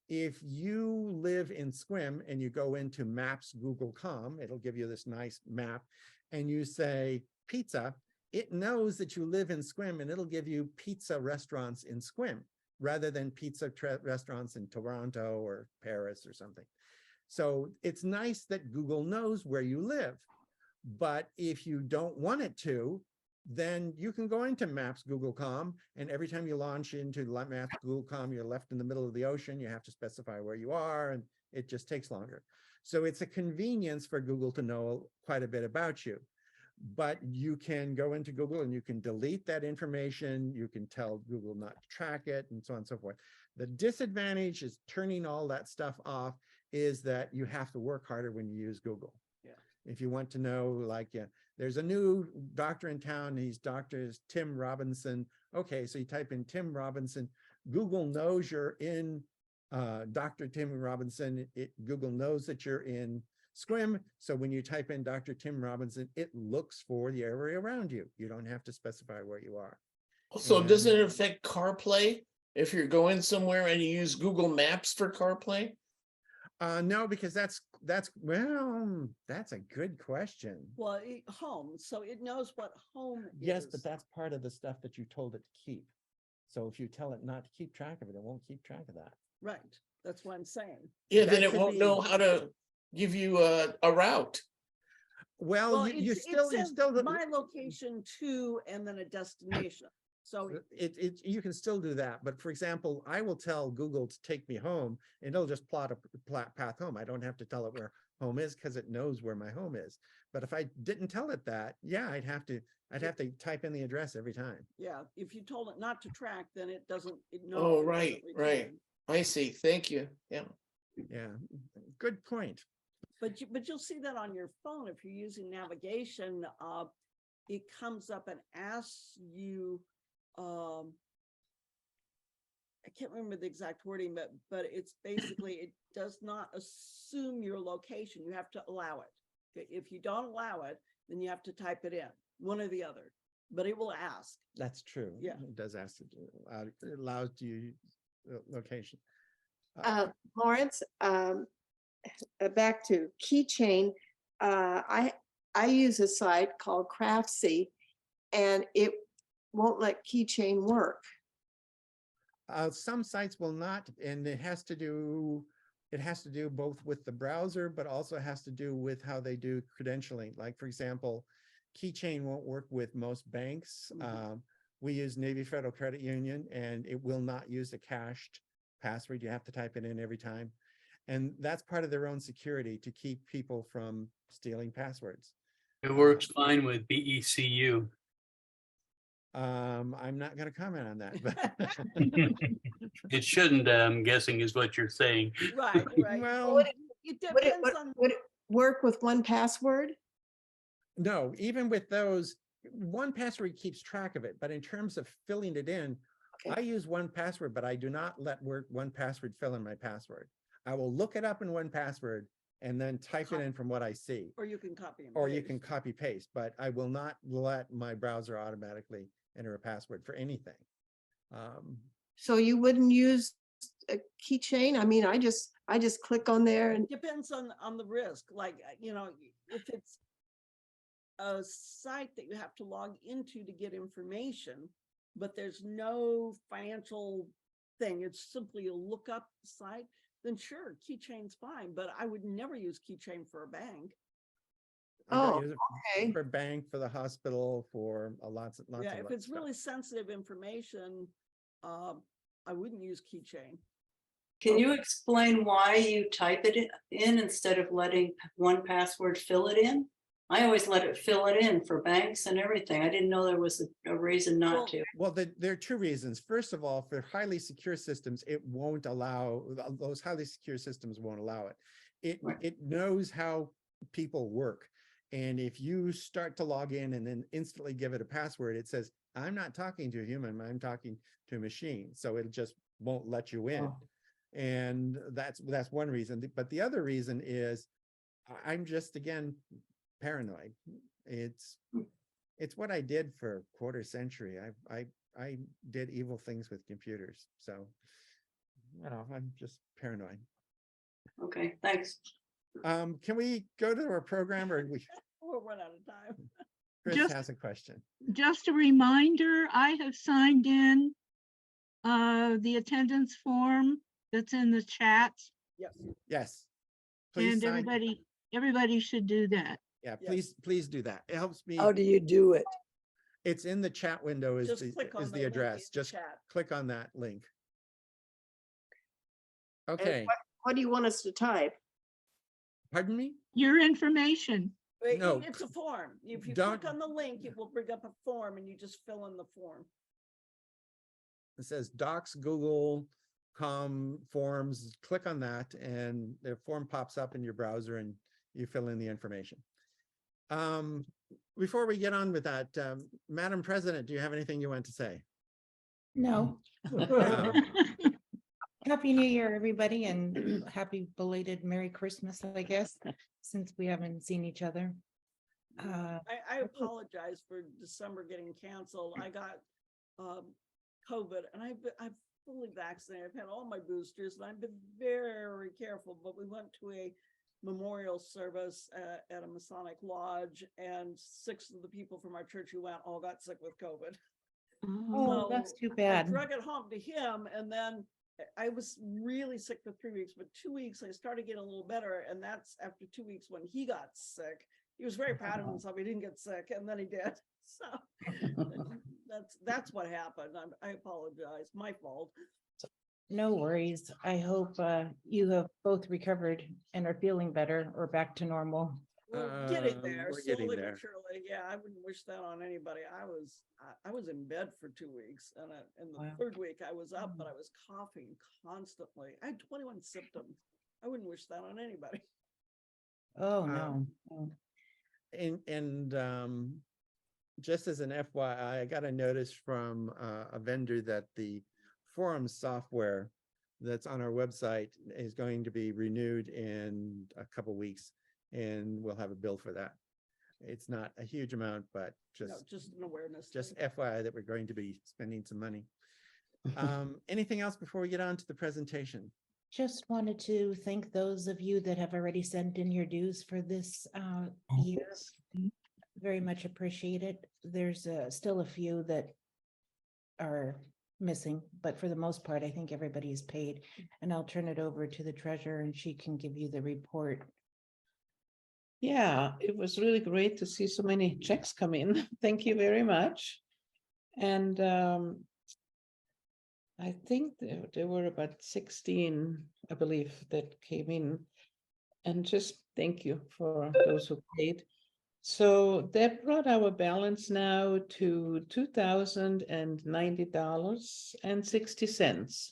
if you live in Squim and you go into Maps Google.com, it'll give you this nice map, and you say pizza, it knows that you live in Squim, and it'll give you pizza restaurants in Squim rather than pizza restaurants in Toronto or Paris or something. So it's nice that Google knows where you live, but if you don't want it to, then you can go into Maps Google.com, and every time you launch into Maps Google.com, you're left in the middle of the ocean. You have to specify where you are, and it just takes longer. So it's a convenience for Google to know quite a bit about you. But you can go into Google and you can delete that information. You can tell Google not to track it, and so on and so forth. The disadvantage is turning all that stuff off is that you have to work harder when you use Google. Yeah. If you want to know, like, there's a new doctor in town, he's Dr. Tim Robinson. Okay, so you type in Tim Robinson, Google knows you're in Dr. Tim Robinson. Google knows that you're in Squim. So when you type in Dr. Tim Robinson, it looks for the area around you. You don't have to specify where you are. Also, doesn't it affect CarPlay if you're going somewhere and you use Google Maps for CarPlay? No, because that's a good question. Well, home, so it knows what home Yes, is. but that's part of the stuff that you told it to keep. So if you tell it not to keep track of it, it won't keep track of that. Right, that's what I'm saying. Yeah, That then it could won't be- know how to give you a route. Well, you it still says you my location to, and then a destination. So you can still do that. But for example, I will tell Google to take me home, and it'll just plot a path home. I don't have to tell it where home is because it knows where my home is. But if I didn't tell it that, yeah, I'd have to type in the address every time. yeah, if you told it not to track, then it doesn't. Oh, right. I see. Thank you. Yeah. Yeah, good point. But you'll see that on your phone if you're using navigation. It comes up and asks you. I can't remember the exact wording, but it's basically it does not assume your location. You have to allow it. If you don't allow it, then you have to type it in, one or the other. But it will ask. That's true. Yeah. It does ask to do. It allows you location. Lawrence, back to keychain. I use a site called Craftsy, and it won't let keychain work. Some sites will not, and it has to do both with the browser, but also has to do with how they do credentialing. Like, for example, keychain won't work with most banks. We use Navy Federal Credit Union, and it will not use a cached password. You have to type it in every time. And that's part of their own security to keep people from stealing passwords. It works fine with BECU. I'm not going to comment on that. But It shouldn't, I'm guessing, is what you're saying. Right. Well, Would It would depends on. would it work with 1Password? no, even with those, 1Password keeps track of it. But in terms of filling it in, Okay. I use 1Password, but I do not let 1Password fill in my password. I will look it up in 1Password and then type it in from what I see. Or you can copy and Or you paste. can copy paste, but I will not let my browser automatically enter a password for anything. So you wouldn't use a keychain? I mean, I just click on there and Depends on the risk. Like, if it's a site that you have to log into to get information, but there's no financial thing. It's simply a look up site, then sure, keychain's fine, but I would never use keychain for a bank. I don't Oh, use it okay. for bank, for the hospital, for lots of Yeah, if it's stuff. really sensitive information, I wouldn't use keychain. Can you explain why you type it in instead of letting 1Password fill it in? I always let it fill it in for banks and everything. I didn't know there was a reason Well, not to. Well, there are two reasons. First of all, for highly secure systems, it won't allow, those highly secure systems won't allow it. Right. It knows how people work. And if you start to log in and then instantly give it a password, it says, I'm not talking to a human, I'm talking to a machine. So it just won't let you in. Oh. And that's one reason. But the other reason is I'm just, again, paranoid. It's what I did for a quarter century. I did evil things with computers. So, you know, I'm just paranoid. Okay, thanks. Can we go to our program, or we'll run out of time. Chris Just- has a question? Just a reminder, I have signed in the attendance form that's in the chat, Yes. Yes. Please and sign. everybody should do that. Yeah, Yes. please do that. It helps me. How do you do it? It's in the chat window is Just click on the link in address. the Just chat. click on that link. And Okay, what do you want us to type? pardon me? Your information. Wait, No, it's a form. If you don't- click on the link, it will bring up a form and you just fill in the form. It says Docs, Google, Forms. Click on that and the form pops up in your browser and you fill in the information. Before we get on with that, Madam President, do you have anything you want to say? No. Um, Happy New Year, everybody, and happy belated Merry Christmas, I guess, since we haven't seen each other. I apologize for December getting canceled. I got COVID and I've fully vaccinated. I've had all my boosters and I've been very careful, but we went to a memorial service at a Masonic lodge and 6 of the people from our church who went all got sick with COVID. Oh, that's too I bad. drug it home to him and then I was really sick for 3 weeks, but 2 weeks I started getting a little better. And that's after 2 weeks when he got sick. He was very proud of himself. He didn't get sick and then he did. So that's what happened. I apologize. My fault. No worries. I hope you have both recovered and are feeling better or back to normal. We're getting there, we're getting slowly there. but surely. Yeah, I wouldn't wish that on anybody. I was in bed for 2 weeks, and in the Wow. 3rd week I was up, but I was coughing constantly. I had 21 symptoms. I wouldn't wish that on anybody. Oh, no. And just as an FYI, I got a notice from a vendor that the forum software that's on our website is going to be renewed in a couple weeks, and we'll have a bill for that. It's not a huge amount, but No, just just an awareness. just thing. FYI that we're going to be spending some money. Anything else before we get on to the presentation? Just wanted to thank those of you that have already sent in your dues for this year. Very much appreciated. There's still a few that are missing, but for the most part, I think everybody is paid. And I'll turn it over to the treasurer and she can give you the report. Yeah, it was really great to see so many checks come in. Thank you very much. And I think there were about 16, I believe, that came in. And just thank you for those who paid. So that brought our balance now to $2,090.60.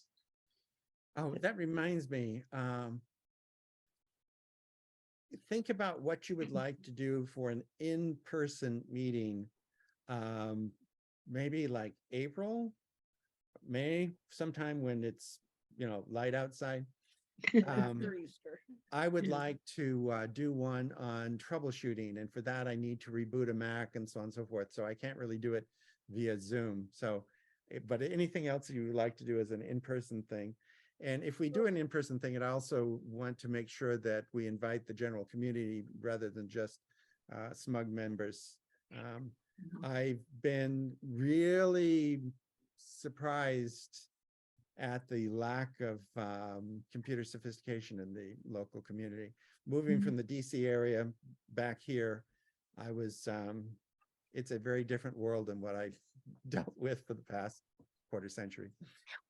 Oh, that reminds me. Think about what you would like to do for an in-person meeting. Maybe like April, May, sometime when it's, light outside. After Easter. I would like to do one on troubleshooting, and for that I need to reboot a Mac and so on and so forth. So I can't really do it via Zoom. So, but anything else you would like to do as an in-person thing. And if we do an in-person thing, I also want to make sure that we invite the general community rather than just SMUG members. I've been really surprised at the lack of computer sophistication in the local community. Moving from the DC area back here, I was, it's a very different world than what I've dealt with for the past quarter century.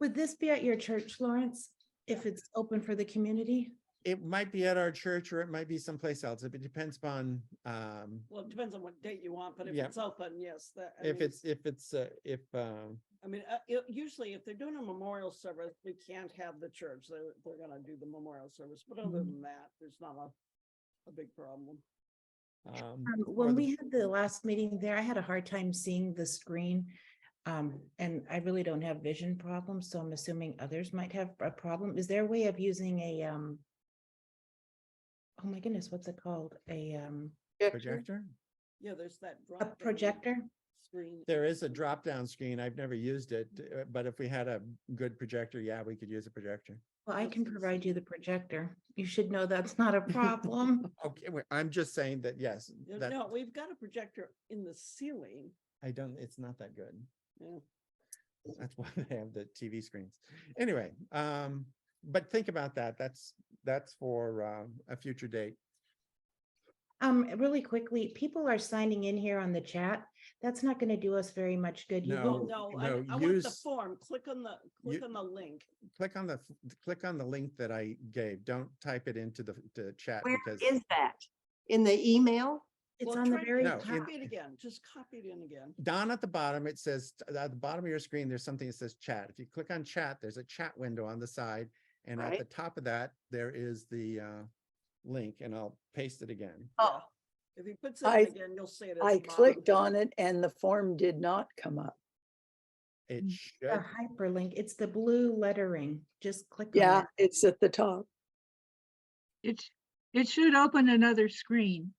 Would this be at your church, Lawrence, if it's open for the community? It might be at our church or it might be someplace else. It depends upon, Well, it depends on what date you want, but if Yeah. it's open, yes. if I mean, usually if they're doing a memorial service, we can't have the church. They're gonna do the memorial service, but other than that, there's not a big problem. When we had the last meeting there, I had a hard time seeing the screen. And I really don't have vision problems, so I'm assuming others might have a problem. Is there a way of using a, oh my goodness, what's it called? A projector. Yeah, there's that. a projector? Screen. There is a drop-down screen. I've never used it, but if we had a good projector, yeah, we could use a projector. Well, I can provide you the projector. You should know that's not a problem. Okay, I'm just saying that, yes, that No, we've got a projector in the ceiling. it's not that good. Yeah. That's why they have the TV screens. Anyway, but think about that. That's for a future date. Really quickly, people are signing in here on the chat. That's not going to do us very much good. You No. will- No, no, I want the use- form. Click on the link. Click on the link that I gave. Don't type it into the chat Where because is that? In the email? It's Well, on the try- very No, top. Copy it again. Just copy it in again. down at the bottom, it says, at the bottom of your screen, there's something that says chat. If you click on chat, there's a chat window on the side. And at Right. the top of that, there is the link, and I'll paste it again. Yeah. If he puts it I- in again, you'll see it. at I the bottom. clicked on it and the form did not come up. It A should, hyperlink. It's the blue lettering. Just click on Yeah, that. it's at the top. It should open another screen,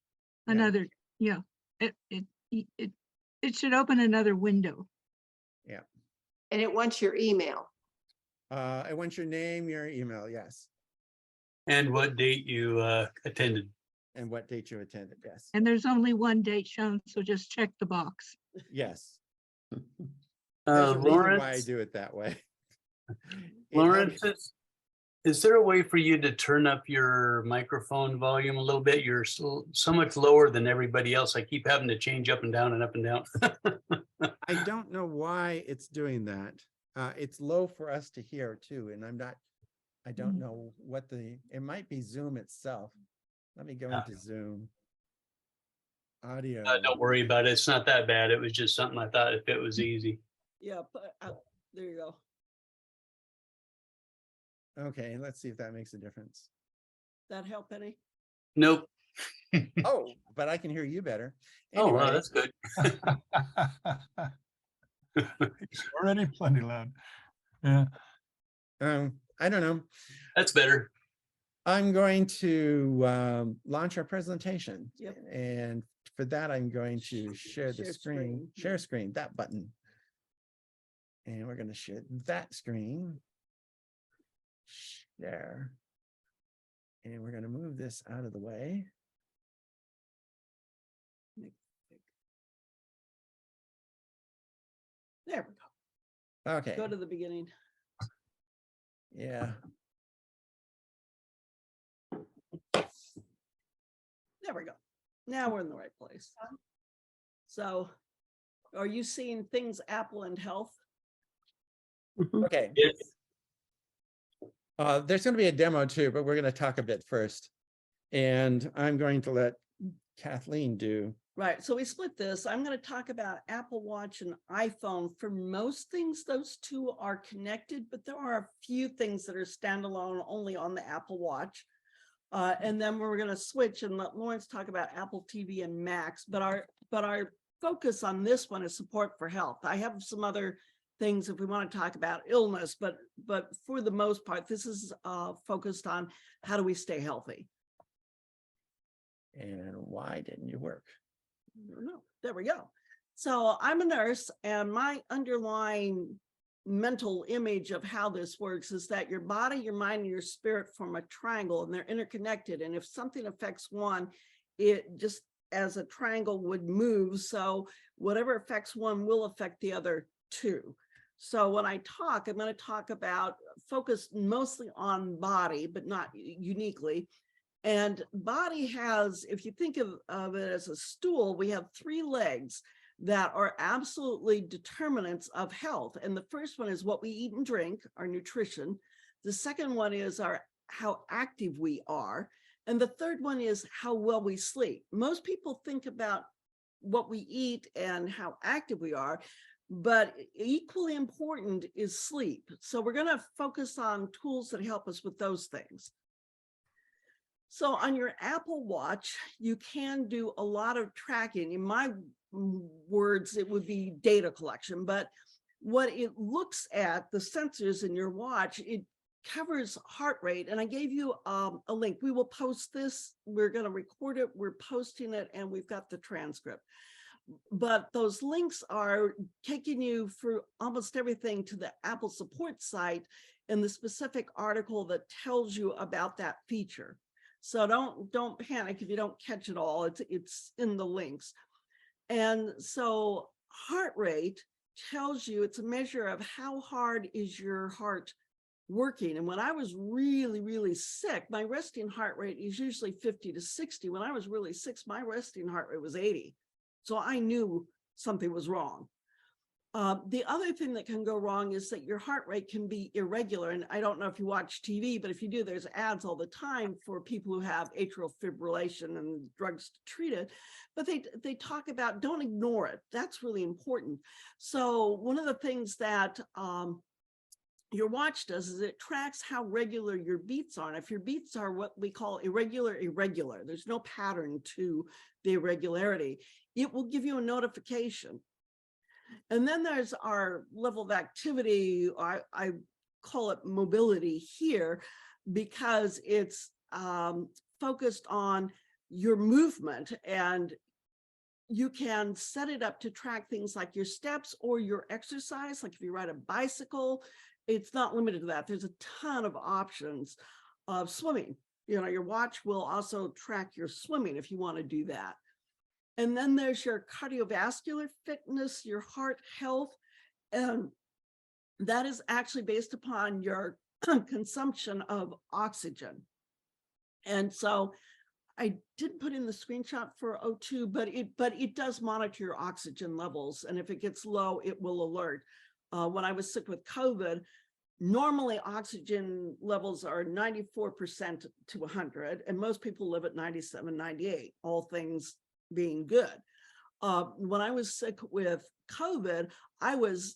Yeah. another, yeah, it should open another window. And it wants your email. I want your name, your email, yes, And what date you attended. and what date you attended, yes, And there's only one date shown, so just check the box. yes. There's a reason why I Lawrence, do it that way. It Lawrence, helps- is there a way for you to turn up your microphone volume a little bit? You're so much lower than everybody else. I keep having to change up and down and up and down. I don't know why it's doing that. It's low for us to hear too, and I don't know what it might be Zoom itself. Let me go into Zoom. Audio. Don't worry about it. It's not that bad. It was just something I thought if it was easy. Yeah, there you go. Okay, let's see if that makes a difference. That help any? Nope. Oh, but I can hear you better. Oh, wow, Anyway, that's good. It's already plenty loud. Yeah. I don't know. That's better. I'm going to launch our presentation. Yep. And for that, I'm going to share the Share screen, screen. share screen, that button. And we're going to share that screen. Share. And we're going to move this out of the way. There we go. Okay. Go to the beginning. Yeah. There we go. Now we're in the right place. So are you seeing things Apple and health? Okay. There's going to be a demo too, but we're going to talk a bit first. And I'm going to let Kathleen do. Right. So we split this. I'm going to talk about Apple Watch and iPhone. For most things, those two are connected, but there are a few things that are standalone only on the Apple Watch. And then we're going to switch and let Lawrence talk about Apple TV and Macs. But our focus on this one is support for health. I have some other things if we want to talk about illness, but for the most part, this is focused on how do we stay healthy. And why didn't you work? No, there we go. So I'm a nurse, and my underlying mental image of how this works is that your body, your mind, and your spirit form a triangle, and they're interconnected. And if something affects one, it just as a triangle would move. So whatever affects one will affect the other two. So when I talk, I'm going to talk about focus mostly on body, but not uniquely. And body has, if you think of it as a stool, we have 3 legs that are absolutely determinants of health. And the first one is what we eat and drink, our nutrition. The second one is how active we are. And the third one is how well we sleep. Most people think about what we eat and how active we are, but equally important is sleep. So we're going to focus on tools that help us with those things. So on your Apple Watch, you can do a lot of tracking. In my words, it would be data collection, but what it looks at, the sensors in your watch, it covers heart rate. And I gave you a link. We will post this. We're going to record it. We're posting it, and we've got the transcript. But those links are taking you through almost everything to the Apple support site in the specific article that tells you about that feature. So don't panic if you don't catch it all. It's in the links. And so heart rate tells you, it's a measure of how hard is your heart working. And when I was really, really sick, my resting heart rate is usually 50 to 60. When I was really sick, my resting heart rate was 80. So I knew something was wrong. The other thing that can go wrong is that your heart rate can be irregular. And I don't know if you watch TV, but if you do, there's ads all the time for people who have atrial fibrillation and drugs to treat it. But they talk about, don't ignore it. That's really important. So one of the things that your watch does is it tracks how regular your beats are. And if your beats are what we call irregular, there's no pattern to the irregularity, it will give you a notification. And then there's our level of activity. I call it mobility here because it's focused on your movement, and you can set it up to track things like your steps or your exercise. Like if you ride a bicycle, it's not limited to that. There's a ton of options of swimming. You know, your watch will also track your swimming if you want to do that. And then there's your cardiovascular fitness, your heart health, and that is actually based upon your consumption of oxygen. And so I didn't put in the screenshot for O2, but it does monitor your oxygen levels. And if it gets low, it will alert. When I was sick with COVID, normally oxygen levels are 94% to 100, and most people live at 97, 98, all things being good. When I was sick with COVID, I was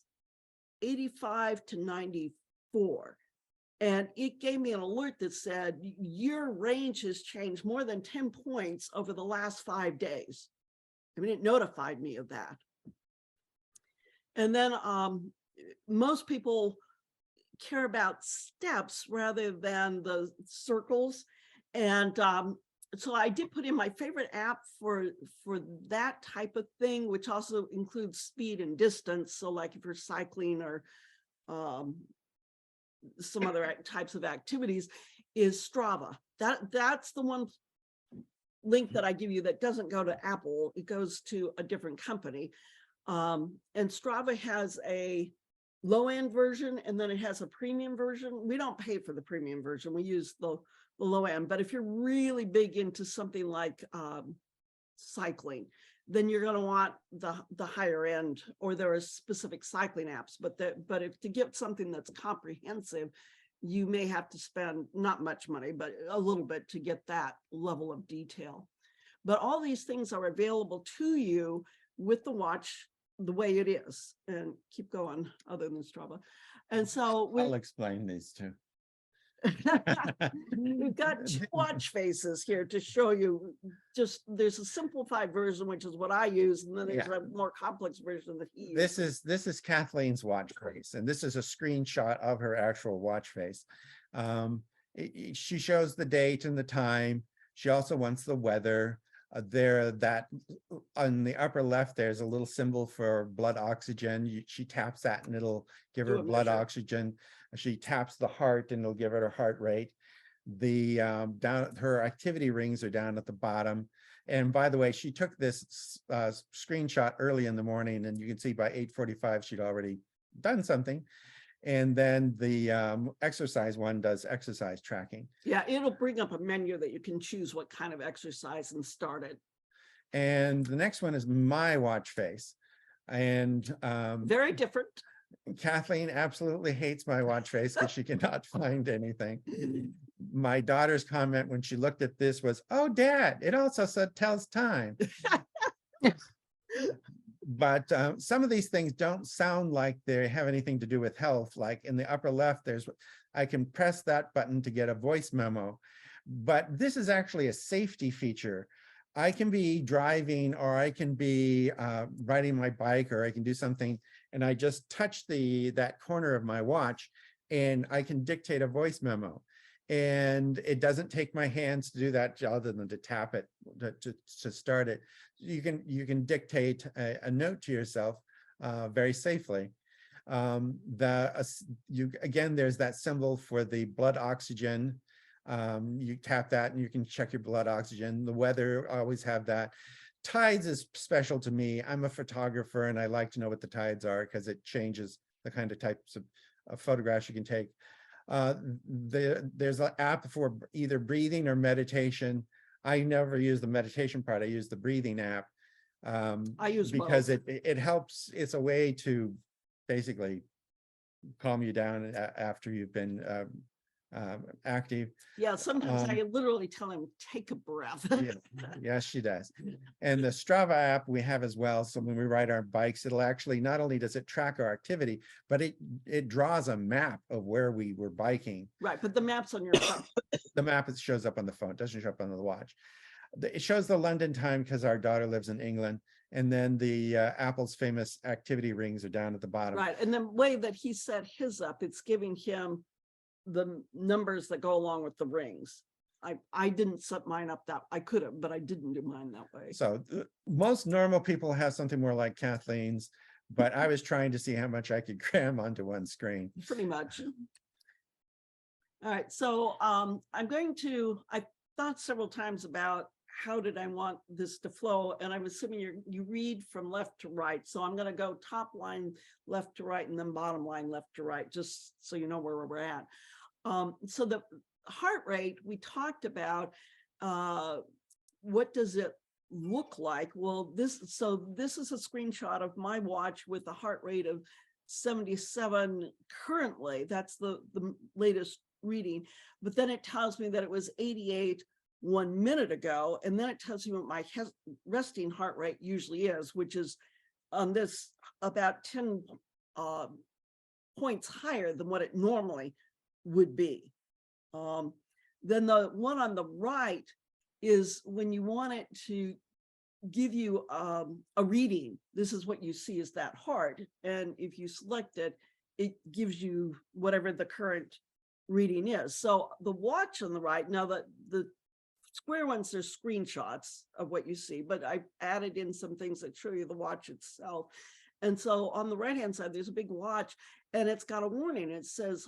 85 to 94. And it gave me an alert that said, your range has changed more than 10 points over the last 5 days. I mean, it notified me of that. And then most people care about steps rather than the circles. And so I did put in my favorite app for that type of thing, which also includes speed and distance. So like if you're cycling or some other types of activities, is Strava. That's the one link that I give you that doesn't go to Apple. It goes to a different company. And Strava has a low-end version, and then it has a premium version. We don't pay for the premium version. We use the low end. But if you're really big into something like cycling, then you're going to want the higher end, or there are specific cycling apps. But if to get something that's comprehensive, you may have to spend not much money, but a little bit to get that level of detail. But all these things are available to you with the watch the way it is. And keep going other than Strava. And so I'll explain these two. We've got 2 watch faces here to show you. Just there's a simplified version, which is what I use, and then there's a more complex version that he uses. This is Kathleen's watch face, and this is a screenshot of her actual watch face. She shows the date and the time. She also wants the weather. That on the upper left, there's a little symbol for blood oxygen. She taps that and it'll give her blood oxygen. She taps the heart and it'll give her heart rate. The down her activity rings are down at the bottom, And by the way, she took this screenshot early in the morning, and you can see by 8:45 she'd already done something. And then the exercise one does exercise tracking. Yeah, it'll bring up a menu that you can choose what kind of exercise and start it. And the next one is my watch face. And Very different. Kathleen absolutely hates my watch face because she cannot find anything. My daughter's comment when she looked at this was, "Oh, Dad, it also tells time." But some of these things don't sound like they have anything to do with health. Like in the upper left, I can press that button to get a voice memo. But this is actually a safety feature. I can be driving, or I can be riding my bike, or I can do something, and I just touch that corner of my watch, and I can dictate a voice memo. And it doesn't take my hands to do that, other than to tap it to start it. You can dictate a note to yourself very safely. Again, there's that symbol for the blood oxygen. You tap that and you can check your blood oxygen. The weather, I always have that. Tides is special to me. I'm a photographer and I like to know what the tides are because it changes the kind of types of photographs you can take. There's an app for either breathing or meditation. I never use the meditation part. I use the breathing app. I use because both. it helps. It's a way to basically calm you down after you've been active. Yeah, sometimes I literally tell him, take a breath. Yes, she does. And the Strava app we have as well. So when we ride our bikes, it'll actually, not only does it track our activity, but it draws a map of where we were biking. Right, but the map's on your phone. The map shows up on the phone, it doesn't show up on the watch. It shows the London time because our daughter lives in England. And then the Apple's famous activity rings are down at the bottom. Right, and the way that he set his up, it's giving him the numbers that go along with the rings. I didn't set mine up that, I could have, but I didn't do mine that way. So most normal people have something more like Kathleen's, but I was trying to see how much I could cram onto one screen. Pretty much. All right, so I thought several times about how did I want this to flow, and I'm assuming you read from left to right. So I'm going to go top line left to right and then bottom line left to right, just so you know where we're at. So the heart rate, we talked about, what does it look like? Well, this is a screenshot of my watch with a heart rate of 77 currently. That's the latest reading, but then it tells me that it was 88 1 minute ago, and then it tells you what my resting heart rate usually is, which is on this about 10 points higher than what it normally would be. Then the one on the right is when you want it to give you a reading. This is what you see is that heart, and if you select it, it gives you whatever the current reading is. So the watch on the right, now the square ones are screenshots of what you see, but I added in some things that show you the watch itself. And so on the right-hand side, there's a big watch and it's got a warning. It says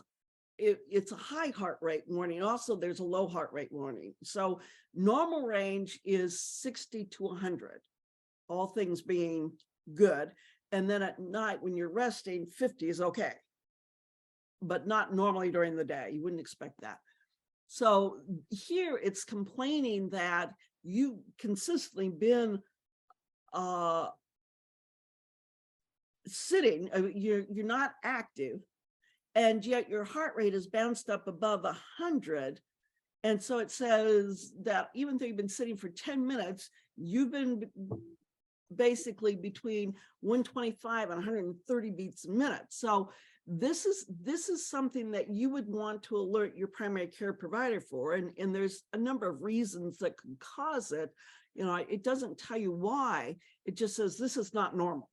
it's a high heart rate warning. Also, there's a low heart rate warning. So normal range is 60 to 100, all things being good. And then at night when you're resting, 50 is okay, but not normally during the day. You wouldn't expect that. So here it's complaining that you consistently been sitting, you're not active, and yet your heart rate is bounced up above 100. And so it says that even though you've been sitting for 10 minutes, you've been basically between 125 and 130 beats a minute. So this is something that you would want to alert your primary care provider for. And there's a number of reasons that could cause it. You know, it doesn't tell you why. It just says this is not normal.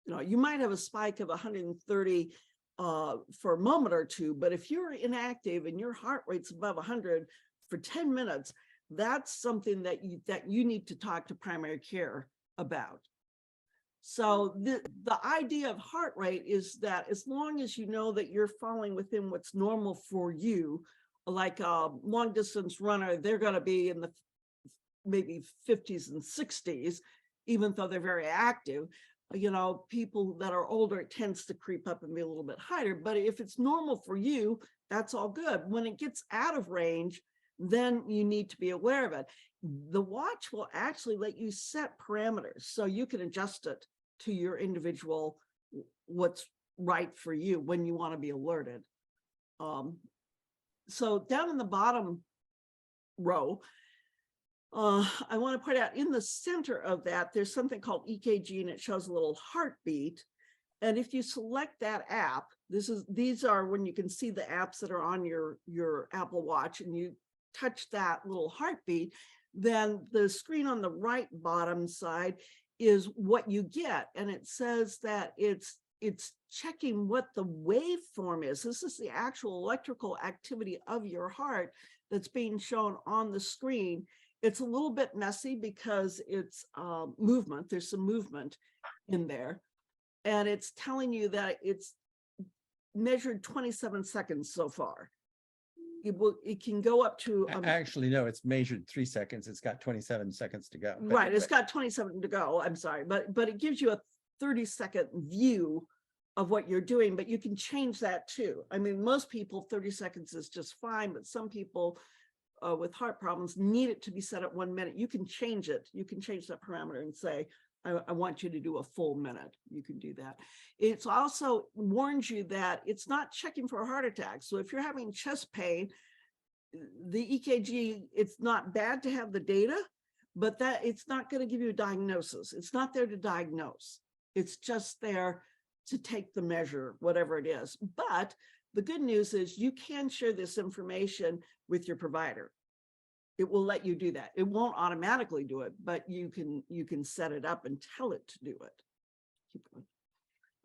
You know, you might have a spike of 130 for a moment or two, but if you're inactive and your heart rate's above 100 for 10 minutes, that's something that you need to talk to primary care about. So the idea of heart rate is that as long as you know that you're falling within what's normal for you, like a long distance runner, they're going to be in the maybe 50s and 60s, even though they're very active. You know, people that are older, it tends to creep up and be a little bit higher. But if it's normal for you, that's all good. When it gets out of range, then you need to be aware of it. The watch will actually let you set parameters, so you can adjust it to your individual, what's right for you when you want to be alerted. So down in the bottom row, I want to point out in the center of that, there's something called EKG, and it shows a little heartbeat. And if you select that app, these are when you can see the apps that are on your Apple Watch, and you touch that little heartbeat, then the screen on the right bottom side is what you get. And it says that it's checking what the waveform is. This is the actual electrical activity of your heart that's being shown on the screen. It's a little bit messy because it's movement. There's some movement in there. And it's telling you that it's measured 27 seconds so far. It can go up to actually, no, it's measured 3 seconds. It's got 27 seconds to go. Right, it's got 27 to go. I'm sorry, but it gives you a 30-second view of what you're doing, but you can change that too. I mean, most people 30 seconds is just fine, but some people with heart problems need it to be set at 1 minute. You can change it. You can change that parameter and say, I want you to do a full minute. You can do that. It's also warns you that it's not checking for a heart attack. So if you're having chest pain, the EKG, it's not bad to have the data, but that it's not going to give you a diagnosis. It's not there to diagnose. It's just there to take the measure, whatever it is. But the good news is you can share this information with your provider. It will let you do that. It won't automatically do it, but you can set it up and tell it to do it. Keep going.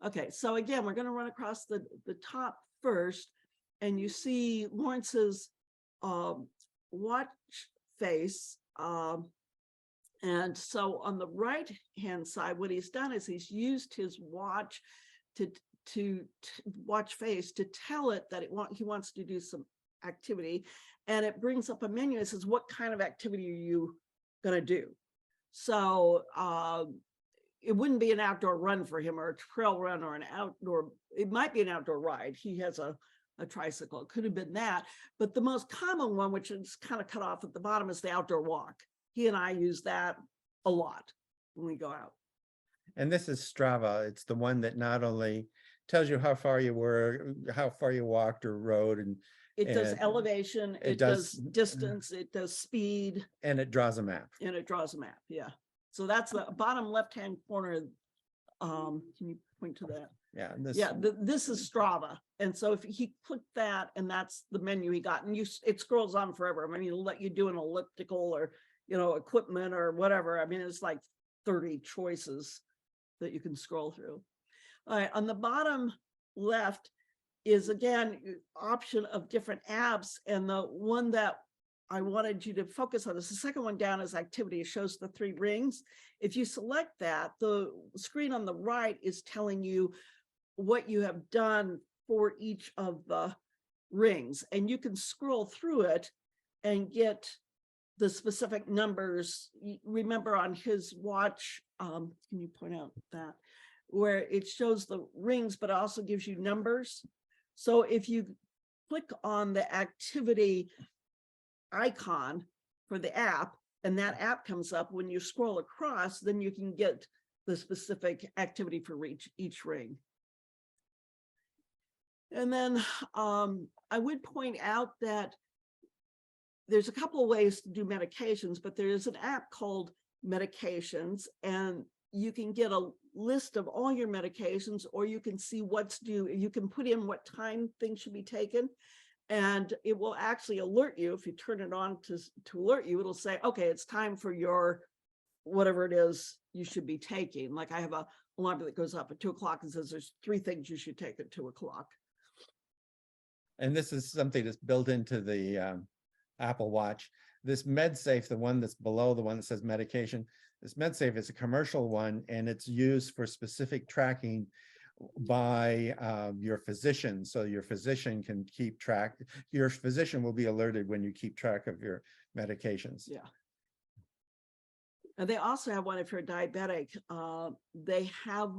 Okay, so again, we're going to run across the top first, and you see Lawrence's watch face. And so on the right hand side, what he's done is he's used his watch to watch face to tell it that he wants to do some activity, and it brings up a menu that says, what kind of activity are you going to do? So it wouldn't be an outdoor run for him, or a trail run, or an outdoor, it might be an outdoor ride. He has a tricycle. It could have been that, but the most common one, which is kind of cut off at the bottom, is the outdoor walk. He and I use that a lot when we go out. And this is Strava. It's the one that not only tells you how far you were, how far you walked or rode, and it does elevation, it does distance, it does speed, and it draws a map. Yeah. So that's the bottom left-hand corner. Can you point to that? Yeah. This is Strava. And so if he clicked that, and that's the menu he got, and it scrolls on forever. I mean, it'll let you do an elliptical or, equipment or whatever. I mean, it's like 30 choices that you can scroll through. All right, on the bottom left is, again, option of different apps. And the one that I wanted you to focus on is the second one down is activity. It shows the 3 rings. If you select that, the screen on the right is telling you what you have done for each of the rings. And you can scroll through it and get the specific numbers. Remember on his watch, can you point out that, where it shows the rings, but also gives you numbers. So if you click on the activity icon for the app, and that app comes up, when you scroll across, then you can get the specific activity for each ring. And then I would point out that there's a couple of ways to do medications, but there is an app called Medications, and you can get a list of all your medications, or you can see what's due. You can put in what time things should be taken, and it will actually alert you. If you turn it on to alert you, it'll say, okay, it's time for your whatever it is you should be taking. Like I have a alarm that goes up at 2 o'clock and says there's 3 things you should take at 2 o'clock. And this is something that's built into the Apple Watch. This MedSafe, the one that's below the one that says medication, this MedSafe is a commercial one, and it's used for specific tracking by your physician. So your physician can keep track. Your physician will be alerted when you keep track of your medications. Yeah. And they also have one if you're diabetic. They have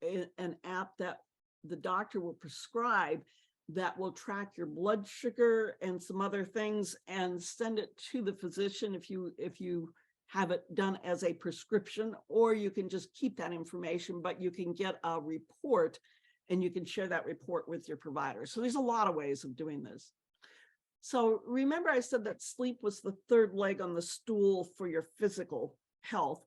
an app that the doctor will prescribe that will track your blood sugar and some other things and send it to the physician if you have it done as a prescription, or you can just keep that information, but you can get a report and you can share that report with your provider. So there's a lot of ways of doing this. So remember I said that sleep was the third leg on the stool for your physical health.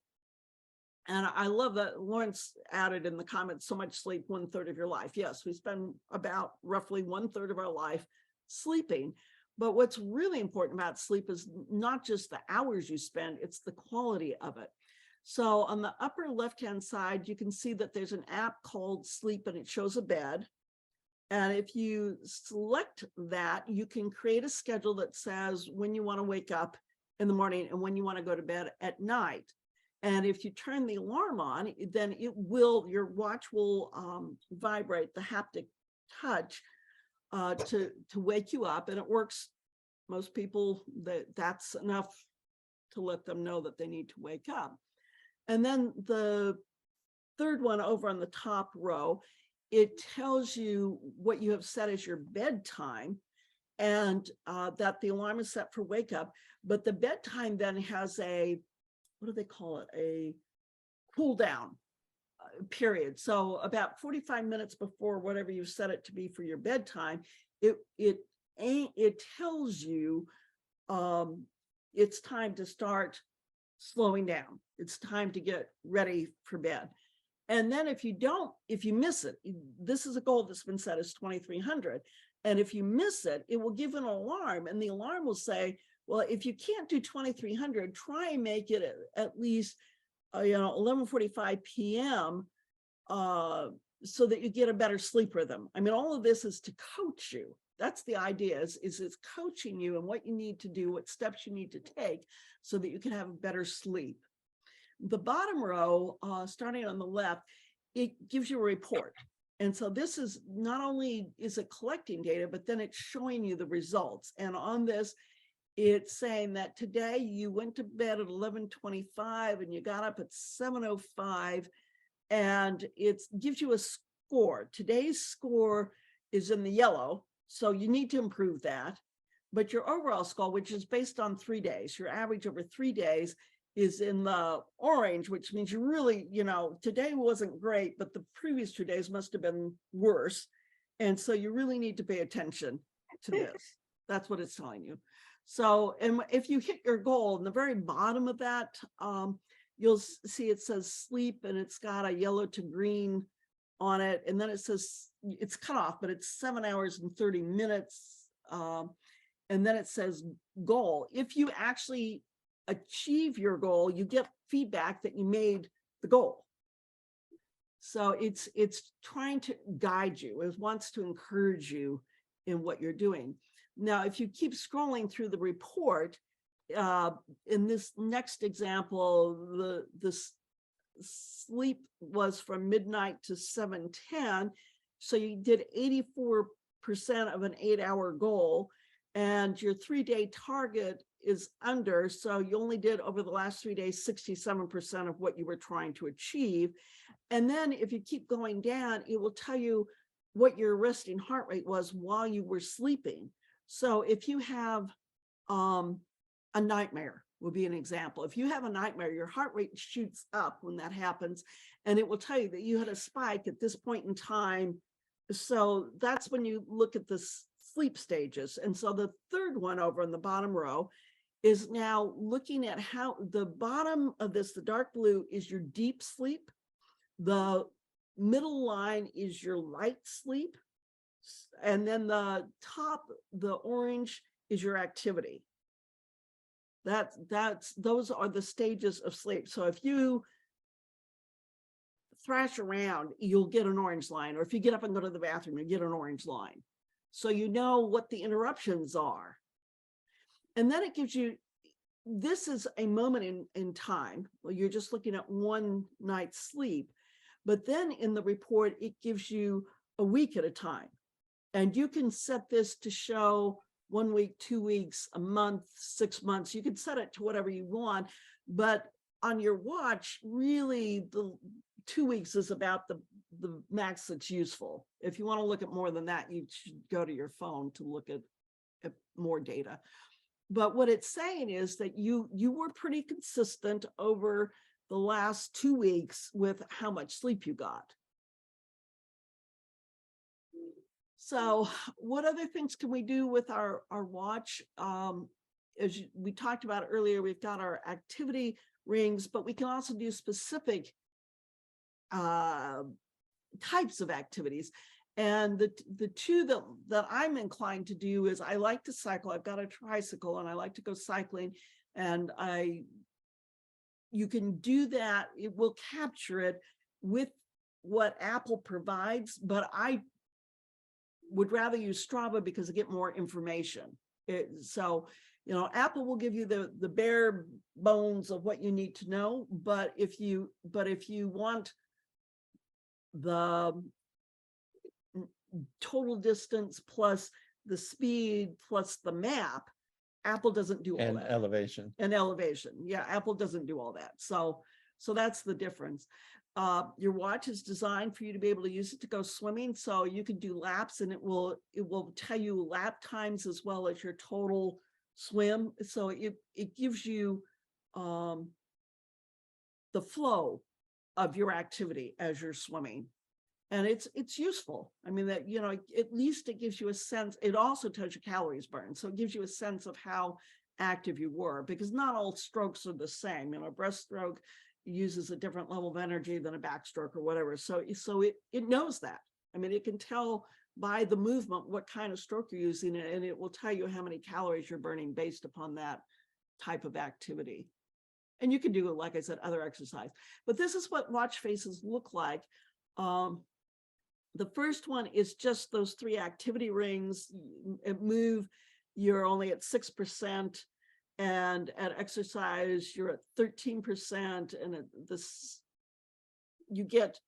And I love that Lawrence added in the comments, so much sleep, 1/3 of your life. Yes, we spend about roughly 1/3 of our life sleeping. But what's really important about sleep is not just the hours you spend, it's the quality of it. So on the upper left-hand side, you can see that there's an app called Sleep and it shows a bed. And if you select that, you can create a schedule that says when you want to wake up in the morning and when you want to go to bed at night. And if you turn the alarm on, then your watch will vibrate the haptic touch to wake you up. And it works. Most people, that's enough to let them know that they need to wake up. And then the third one over on the top row, it tells you what you have set as your bedtime and that the alarm is set for wake up. But the bedtime then has a, what do they call it? A cool down period. So about 45 minutes before whatever you set it to be for your bedtime, it tells you it's time to start slowing down. It's time to get ready for bed. And then if you miss it, this is a goal that's been set as 2,300. And if you miss it, it will give an alarm, and the alarm will say, well, if you can't do 2,300, try and make it at least 11:45 p.m. So that you get a better sleep rhythm. I mean, all of this is to coach you. That's the idea, is it's coaching you and what you need to do, what steps you need to take so that you can have a better sleep. The bottom row, starting on the left, it gives you a report. And so this is not only is it collecting data, but then it's showing you the results. And on this, it's saying that today you went to bed at 11:25 and you got up at 7:05, and it gives you a score. Today's score is in the yellow, so you need to improve that. But your overall score, which is based on 3 days, your average over 3 days, is in the orange, which means you really, today wasn't great, but the previous 2 days must have been worse. And so you really need to pay attention to this. That's what it's telling you. So, and if you hit your goal in the very bottom of that, you'll see it says sleep, and it's got a yellow to green on it. And then it says it's cut off, but it's 7 hours and 30 minutes. And then it says goal. If you actually achieve your goal, you get feedback that you made the goal. So it's trying to guide you. It wants to encourage you in what you're doing. Now, if you keep scrolling through the report, in this next example, the sleep was from midnight to 7:10. So you did 84% of an 8-hour goal, and your 3-day target is under. So you only did over the last 3 days, 67% of what you were trying to achieve. And then if you keep going down, it will tell you what your resting heart rate was while you were sleeping. So if you have a nightmare, will be an example. If you have a nightmare, your heart rate shoots up when that happens, and it will tell you that you had a spike at this point in time. So that's when you look at the sleep stages. And so the third one over in the bottom row is now looking at how the bottom of this, the dark blue, is your deep sleep. The middle line is your light sleep. And then the top, the orange, is your activity. Those are the stages of sleep. So if you thrash around, you'll get an orange line, or if you get up and go to the bathroom, you get an orange line. So you know what the interruptions are. And then it gives you, this is a moment in time. Well, you're just looking at one night's sleep, but then in the report, it gives you a week at a time. And you can set this to show 1 week, 2 weeks, a month, 6 months. You can set it to whatever you want, but on your watch, really the 2 weeks is about the max that's useful. If you want to look at more than that, you should go to your phone to look at more data. But what it's saying is that you were pretty consistent over the last 2 weeks with how much sleep you got. So what other things can we do with our watch? As we talked about earlier, we've got our activity rings, but we can also do specific types of activities. And the two that I'm inclined to do is I like to cycle. I've got a tricycle and I like to go cycling, and you can do that. It will capture it with what Apple provides, but I would rather use Strava because I get more information. So, you know, Apple will give you the bare bones of what you need to know, but if you want the total distance plus the speed plus the map, Apple doesn't do all And that. elevation. And elevation. Yeah, Apple doesn't do all that. So that's the difference. Your watch is designed for you to be able to use it to go swimming. So you can do laps, and it will tell you lap times as well as your total swim. So it gives you the flow of your activity as you're swimming. And it's useful. I mean, that, you know, at least it gives you a sense. It also tells you calories burned. So it gives you a sense of how active you were, because not all strokes are the same. You know, a breaststroke uses a different level of energy than a backstroke or whatever. So it knows that. I mean, it can tell by the movement what kind of stroke you're using, and it will tell you how many calories you're burning based upon that type of activity. And you can do, like I said, other exercise. But this is what watch faces look like. The first one is just those 3 activity rings. At move, you're only at 6%, and at exercise, you're at 13%, and at this, you get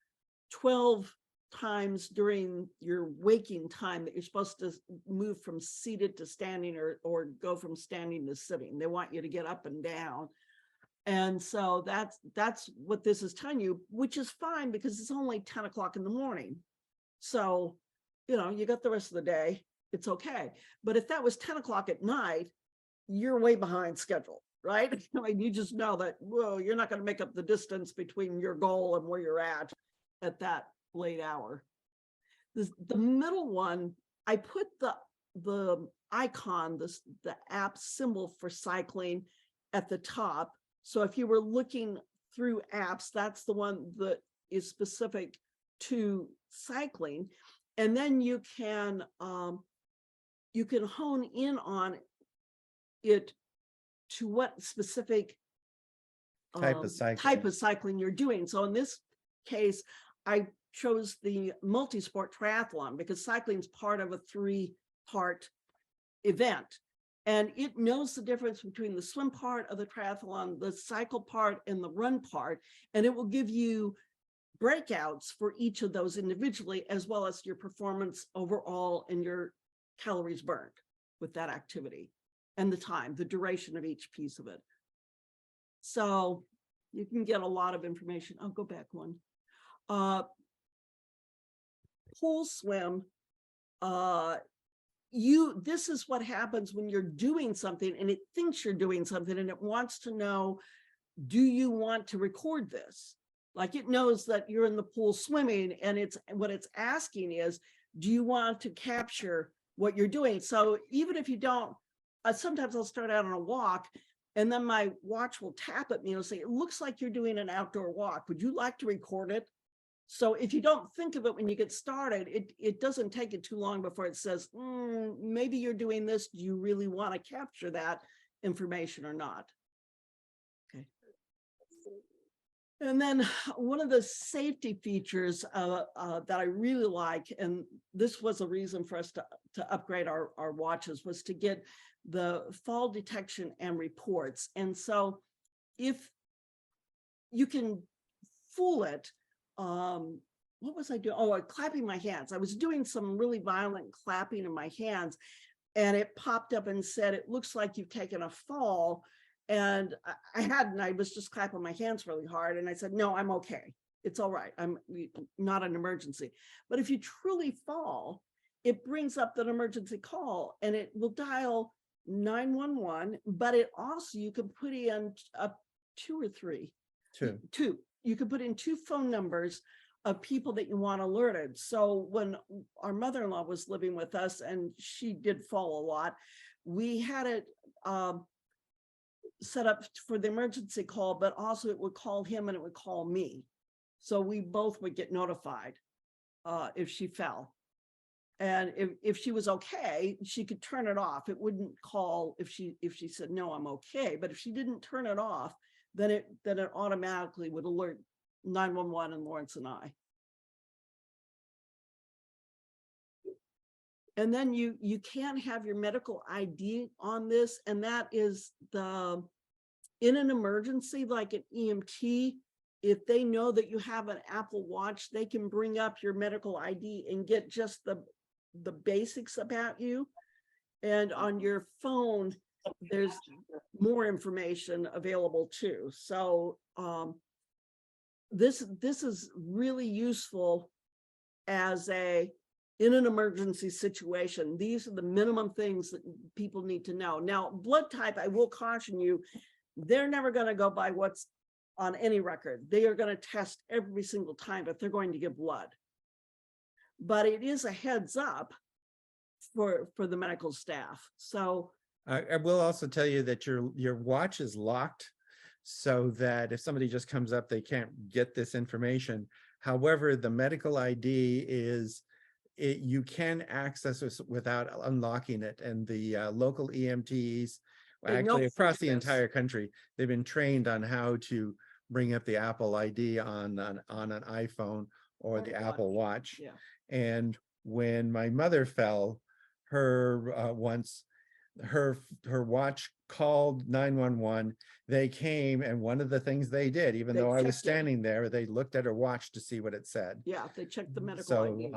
12 times during your waking time that you're supposed to move from seated to standing, or go from standing to sitting. They want you to get up and down. And so that's what this is telling you, which is fine because it's only 10 o'clock in the morning. So, you know, you got the rest of the day, it's okay. But if that was 10 o'clock at night, you're way behind schedule, right? I mean, you just know that, whoa, you're not going to make up the distance between your goal and where you're at that late hour. The middle one, I put the icon, the app symbol for cycling at the top. So if you were looking through apps, that's the one that is specific to cycling. And then you can hone in on it to what specific Type of cycling you're doing. So in this case, I chose the multi-sport triathlon because cycling is part of a 3-part event. And it knows the difference between the swim part of the triathlon, the cycle part, and the run part. And it will give you breakouts for each of those individually, as well as your performance overall and your calories burned with that activity, and the time, the duration of each piece of it. So you can get a lot of information. I'll go back one. Pool swim. This is what happens when you're doing something and it thinks you're doing something, and it wants to know, do you want to record this? Like, it knows that you're in the pool swimming, and what it's asking is, do you want to capture what you're doing? So even if you don't, sometimes I'll start out on a walk, and then my watch will tap at me and say, it looks like you're doing an outdoor walk. Would you like to record it? So if you don't think of it when you get started, it doesn't take it too long before it says, maybe you're doing this. Do you really want to capture that information or not? Okay. And then one of the safety features that I really like, and this was a reason for us to upgrade our watches, was to get the fall detection and reports. And so if you can fool it, what was I doing? Oh, clapping my hands. I was doing some really violent clapping in my hands, and it popped up and said, it looks like you've taken a fall. And I hadn't, I was just clapping my hands really hard. And I said, no, I'm okay. It's all right. I'm not an emergency. But if you truly fall, it brings up an emergency call and it will dial 911, but it also, you can put in up 2 or 3. Two. You can put in 2 phone numbers of people that you want alerted. So when our mother-in-law was living with us and she did fall a lot, we had it set up for the emergency call, but also it would call him and it would call me. So we both would get notified if she fell. And if she was okay, she could turn it off. It wouldn't call if she said, no, I'm okay. But if she didn't turn it off, then it automatically would alert 911 and Lawrence and I. And then you can have your medical ID on this, and that is in an emergency like an EMT, if they know that you have an Apple Watch, they can bring up your medical ID and get just the basics about you. And on your phone, there's more information available too. So this is really useful as in an emergency situation. These are the minimum things that people need to know. Now, blood type, I will caution you, they're never going to go by what's on any record. They are going to test every single time if they're going to give blood. But it is a heads up for the medical staff. So I will also tell you that your watch is locked so that if somebody just comes up, they can't get this information. However, the medical ID you can access this without unlocking it. And the local EMTs, actually across the entire country, they've been trained on how to bring up the Apple ID on an iPhone or the Apple Watch. Yeah. And when my mother fell, her watch called 911. They came, and one of the things they did, even though I was standing there, they looked at her watch to see what it said. yeah, they checked the medical ID.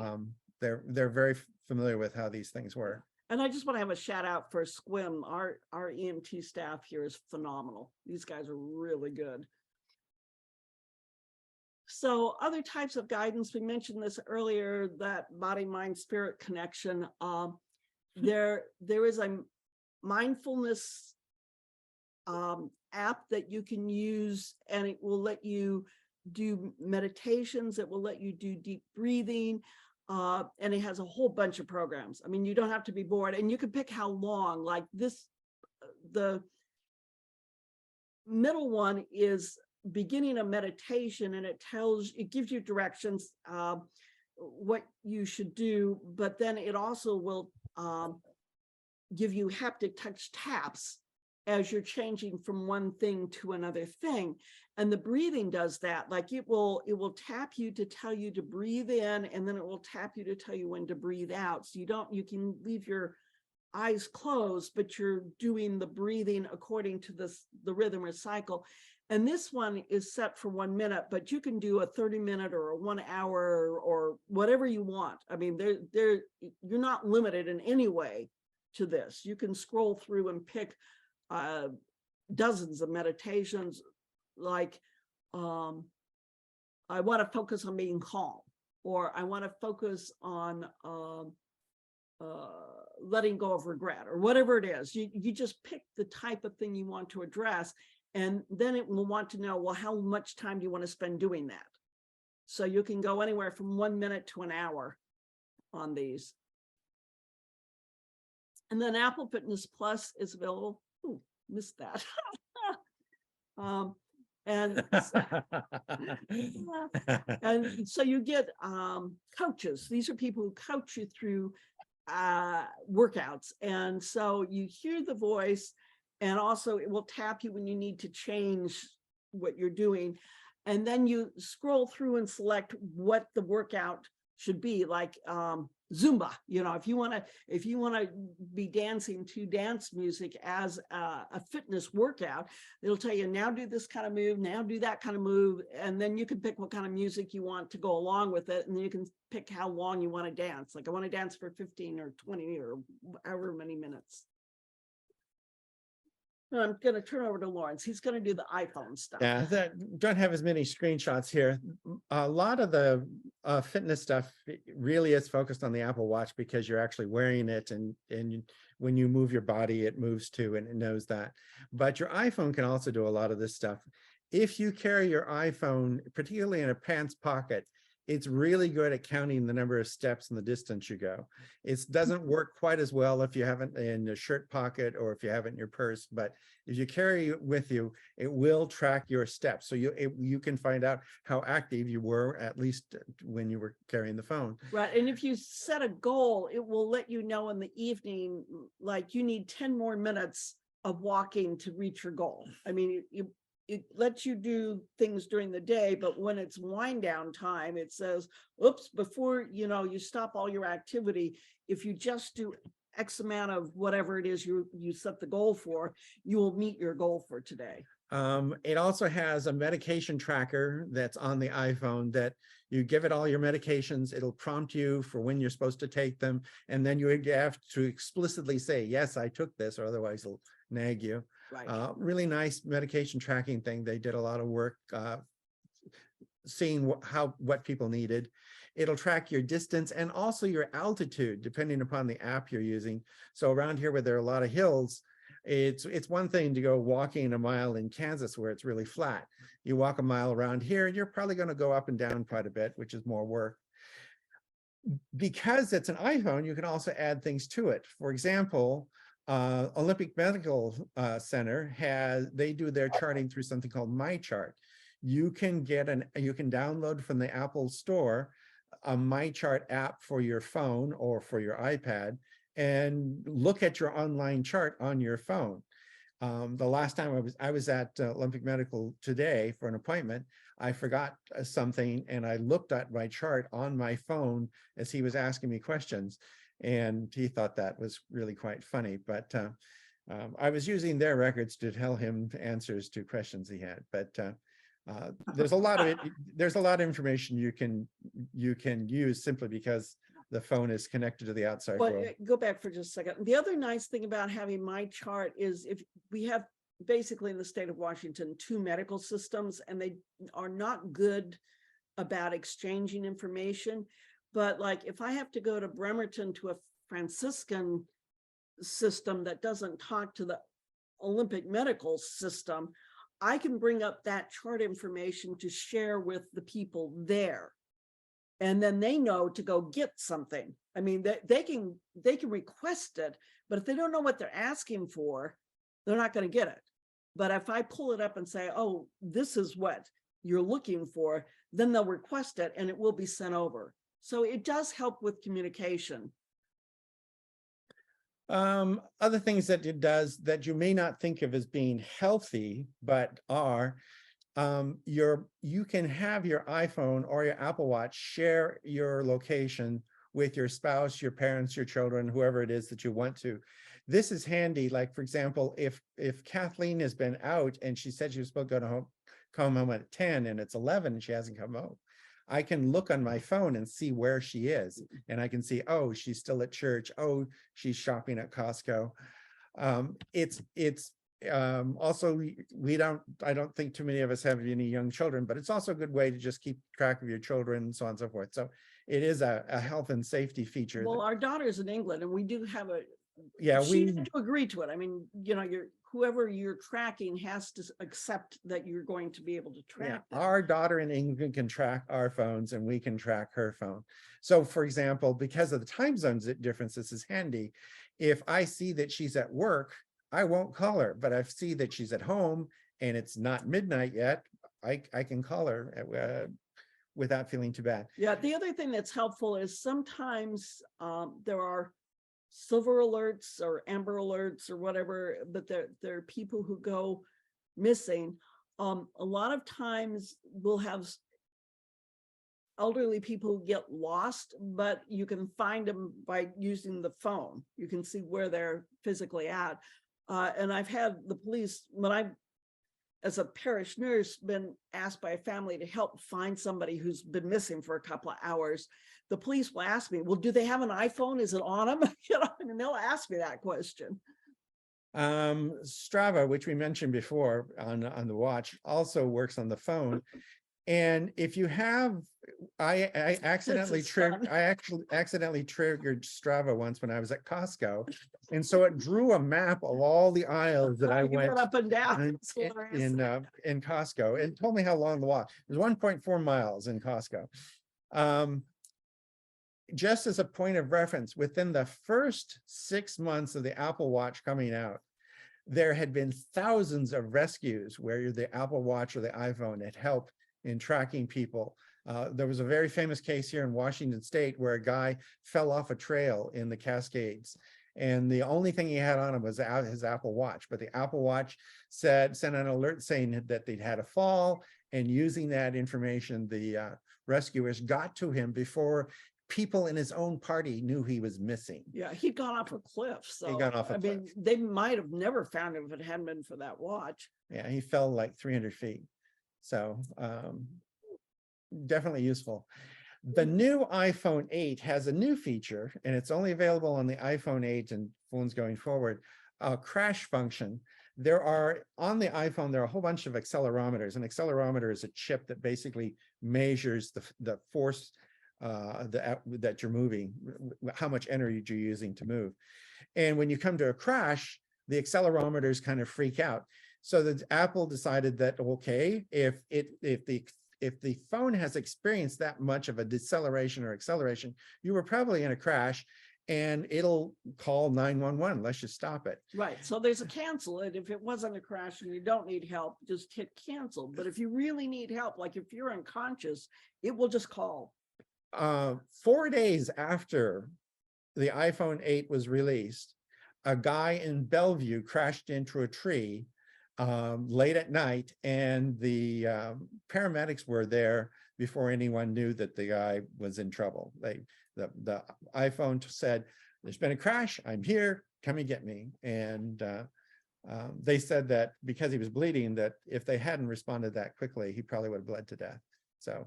They're very familiar with how these things work. And I just want to have a shout out for SQUIM. Our EMT staff here is phenomenal. These guys are really good. So other types of guidance, we mentioned this earlier, that body, mind, spirit connection. There is a mindfulness app that you can use, and it will let you do meditations. It will let you do deep breathing. And it has a whole bunch of programs. I mean, you don't have to be bored, and you can pick how long. Like this, the middle one is beginning a meditation, and it gives you directions, what you should do, but then it also will give you haptic touch taps as you're changing from one thing to another thing. And the breathing does that. Like it will tap you to tell you to breathe in, and then it will tap you to tell you when to breathe out. So you can leave your eyes closed, but you're doing the breathing according to the rhythm or cycle. And this one is set for 1 minute, but you can do a 30-minute or a 1 hour or whatever you want. I mean, you're not limited in any way to this. You can scroll through and pick dozens of meditations, like I want to focus on being calm, or I want to focus on letting go of regret, or whatever it is. You just pick the type of thing you want to address, and then it will want to know, well, how much time do you want to spend doing that? So you can go anywhere from 1 minute to an hour on these. And then Apple Fitness Plus is available. Ooh, missed that. And so you get coaches. These are people who coach you through workouts. And so you hear the voice, and also it will tap you when you need to change what you're doing. And then you scroll through and select what the workout should be, like Zumba. If you want to be dancing to dance music as a fitness workout, it'll tell you, now do this kind of move, now do that kind of move, and then you can pick what kind of music you want to go along with it, and then you can pick how long you want to dance. Like, I want to dance for 15 or 20 or however many minutes. I'm gonna turn over to Lawrence. He's gonna do the iPhone stuff. Yeah, don't have as many screenshots here. A lot of the fitness stuff really is focused on the Apple Watch because you're actually wearing it, and when you move your body, it moves too, and it knows that. But your iPhone can also do a lot of this stuff. If you carry your iPhone, particularly in a pants pocket, it's really good at counting the number of steps and the distance you go. It doesn't work quite as well if you have it in your shirt pocket or if you have it in your purse, but if you carry it with you, it will track your steps. So you can find out how active you were, at least when you were carrying the phone. Right, and if you set a goal, it will let you know in the evening, like you need 10 more minutes of walking to reach your goal. I mean, it lets you do things during the day, but when it's wind down time, it says, oops, before you stop all your activity, if you just do X amount of whatever it is you set the goal for, you will meet your goal for today. It also has a medication tracker that's on the iPhone that you give it all your medications. It'll prompt you for when you're supposed to take them. And then you have to explicitly say, yes, I took this, or otherwise it'll nag you. Right. Really nice medication tracking thing. They did a lot of work seeing what people needed. It'll track your distance and also your altitude, depending upon the app you're using. So around here where there are a lot of hills, it's one thing to go walking a mile in Kansas where it's really flat. You walk a mile around here, you're probably going to go up and down quite a bit, which is more work. Because it's an iPhone, you can also add things to it. For example, Olympic Medical Center they do their charting through something called My Chart. You can download from the Apple Store a My Chart app for your phone or for your iPad and look at your online chart on your phone. The last time I was at Olympic Medical today for an appointment, I forgot something and I looked at my chart on my phone as he was asking me questions. And he thought that was really quite funny, but I was using their records to tell him answers to questions he had. But there's a lot of it. There's a lot of information you can use simply because the phone is connected to the outside world. But go back for just a second. The other nice thing about having My Chart is if we have basically in the state of Washington 2 medical systems, and they are not good about exchanging information. But like if I have to go to Bremerton to a Franciscan system that doesn't talk to the Olympic medical system, I can bring up that chart information to share with the people there. And then they know to go get something. I mean, they can request it, but if they don't know what they're asking for, they're not going to get it. But if I pull it up and say, oh, this is what you're looking for, then they'll request it and it will be sent over. So it does help with communication. Other things that it does that you may not think of as being healthy, but are, you can have your iPhone or your Apple Watch share your location with your spouse, your parents, your children, whoever it is that you want to. This is handy. Like, for example, if Kathleen has been out and she said she was supposed to come home at 10 and it's 11 and she hasn't come home, I can look on my phone and see where she is. And I can see, oh, she's still at church. Oh, she's shopping at Costco. Also, I don't think too many of us have any young children, but it's also a good way to just keep track of your children and so on and so forth. So it is a health and safety feature. Well, our daughter's in England and we do have we had to agree to it. I mean, whoever you're tracking has to accept that you're going to be able to track them. Our daughter in England can track our phones and we can track her phone. So for example, because of the time zones difference, this is handy. If I see that she's at work, I won't call her, but I see that she's at home and it's not midnight yet, I can call her without feeling too bad. Yeah, the other thing that's helpful is sometimes there are silver alerts or amber alerts or whatever, but there are people who go missing. A lot of times we'll have elderly people who get lost, but you can find them by using the phone. You can see where they're physically at. And I've had the police, when I, as a parish nurse, been asked by a family to help find somebody who's been missing for a couple of hours. The police will ask me, well, do they have an iPhone? Is it on them? And they'll ask me that question. Strava, which we mentioned before on the watch, also works on the phone. And if you have, I accidentally triggered Strava once when I was at Costco. And so it drew a map of all the aisles that I You went up and down. in, It's hilarious. in Costco, and told me how long the walk. It was 1.4 miles in Costco. Just as a point of reference, within the first 6 months of the Apple Watch coming out, there had been thousands of rescues where the Apple Watch or the iPhone had helped in tracking people. There was a very famous case here in Washington State where a guy fell off a trail in the Cascades, and the only thing he had on him was his Apple Watch. But the Apple Watch sent an alert saying that they'd had a fall, and using that information, the rescuers got to him before people in his own party knew he was missing. Yeah, he'd gone off a cliff. So He got off a I mean, they might have never found him if it hadn't been for that watch. Yeah, he fell like 300 feet. So definitely useful. The new iPhone 8 has a new feature, and it's only available on the iPhone 8 and phones going forward, a crash function. There are, on the iPhone, there are a whole bunch of accelerometers. An accelerometer is a chip that basically measures the force that you're moving, how much energy you're using to move. And when you come to a crash, the accelerometers kind of freak out. So that Apple decided that, okay, if the phone has experienced that much of a deceleration or acceleration, you were probably in a crash, and it'll call 911. Let's just stop it. Right. So there's a cancel it. If it wasn't a crash and you don't need help, just hit cancel. But if you really need help, like if you're unconscious, it will just call. 4 days after the iPhone 8 was released, a guy in Bellevue crashed into a tree late at night, and the paramedics were there before anyone knew that the guy was in trouble. The iPhone said, "There's been a crash. I'm here. Come and get me." And they said that because he was bleeding, that if they hadn't responded that quickly, he probably would have bled to death. So,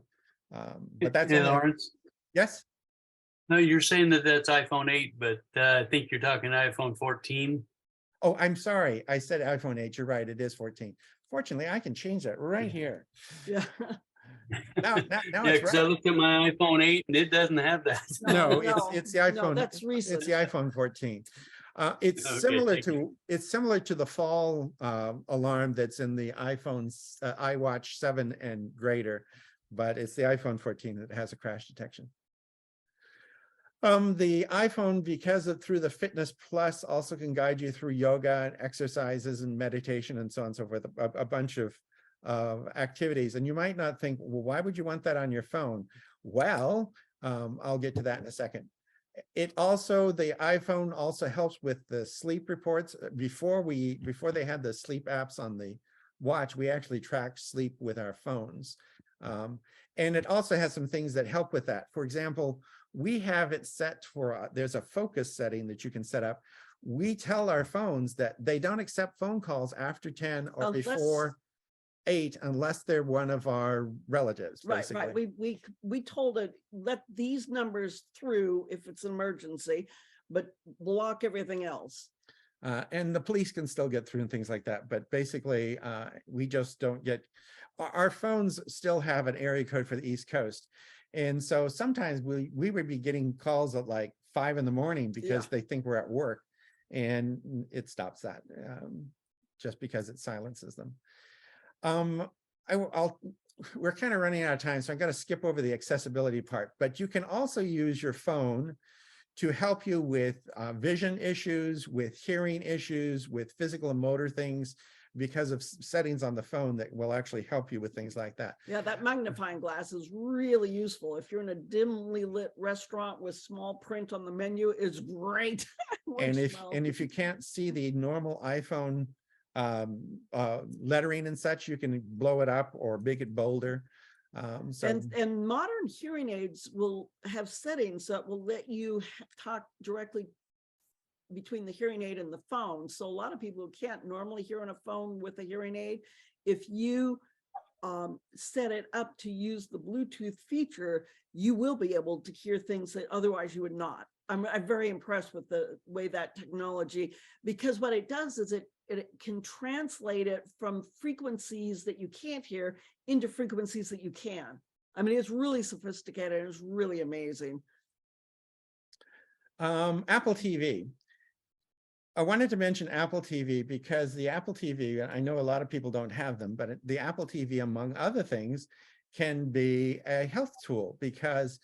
but that's Yeah, Lawrence. Yes. No, you're saying that that's iPhone 8, but I think you're talking iPhone 14. Oh, I'm sorry. I said iPhone 8. You're right. It is 14. Fortunately, I can change that right here. Yeah. Now Yeah, it's because I right. looked at my iPhone 8 and it doesn't have that. No, it's the iPhone. No, that's recent. It's the iPhone 14. It's Okay, similar to the fall alarm that's in the iPhone's iWatch 7 and greater, but it's the iPhone 14 that has a crash detection. The iPhone, because through the Fitness Plus, also can guide you through yoga and exercises and meditation and so on and so forth, a bunch of activities. And you might not think, well, why would you want that on your phone? Well, I'll get to that in a second. The iPhone also helps with the sleep reports. Before they had the sleep apps on the watch, we actually tracked sleep with our phones. And it also has some things that help with that. For example, we have it set for, there's a focus setting that you can set up. We tell our phones that they don't accept phone calls after 10 or before 8 unless they're one of our relatives. Basically. Right. We told it, let these numbers through if it's an emergency, but block everything else. And the police can still get through and things like that. But basically, we just don't get, our phones still have an area code for the East Coast. And so sometimes we would be getting calls at like 5 in the morning because they think we're at work, and it stops that just because it silences them. We're kind of running out of time, so I'm going to skip over the accessibility part, but you can also use your phone to help you with vision issues, with hearing issues, with physical and motor things, because of settings on the phone that will actually help you with things like that. Yeah, that magnifying glass is really useful. If you're in a dimly lit restaurant with small print on the menu, it's great. And if you can't see the normal iPhone lettering and such, you can blow it up or make it bolder. And modern hearing aids will have settings that will let you talk directly between the hearing aid and the phone. So a lot of people who can't normally hear on a phone with a hearing aid, if you set it up to use the Bluetooth feature, you will be able to hear things that otherwise you would not. I'm very impressed with the way that technology, because what it does is it can translate it from frequencies that you can't hear into frequencies that you can. I mean, it's really sophisticated. It's really amazing. Apple TV. I wanted to mention Apple TV because the Apple TV, I know a lot of people don't have them, but the Apple TV, among other things, can be a health tool because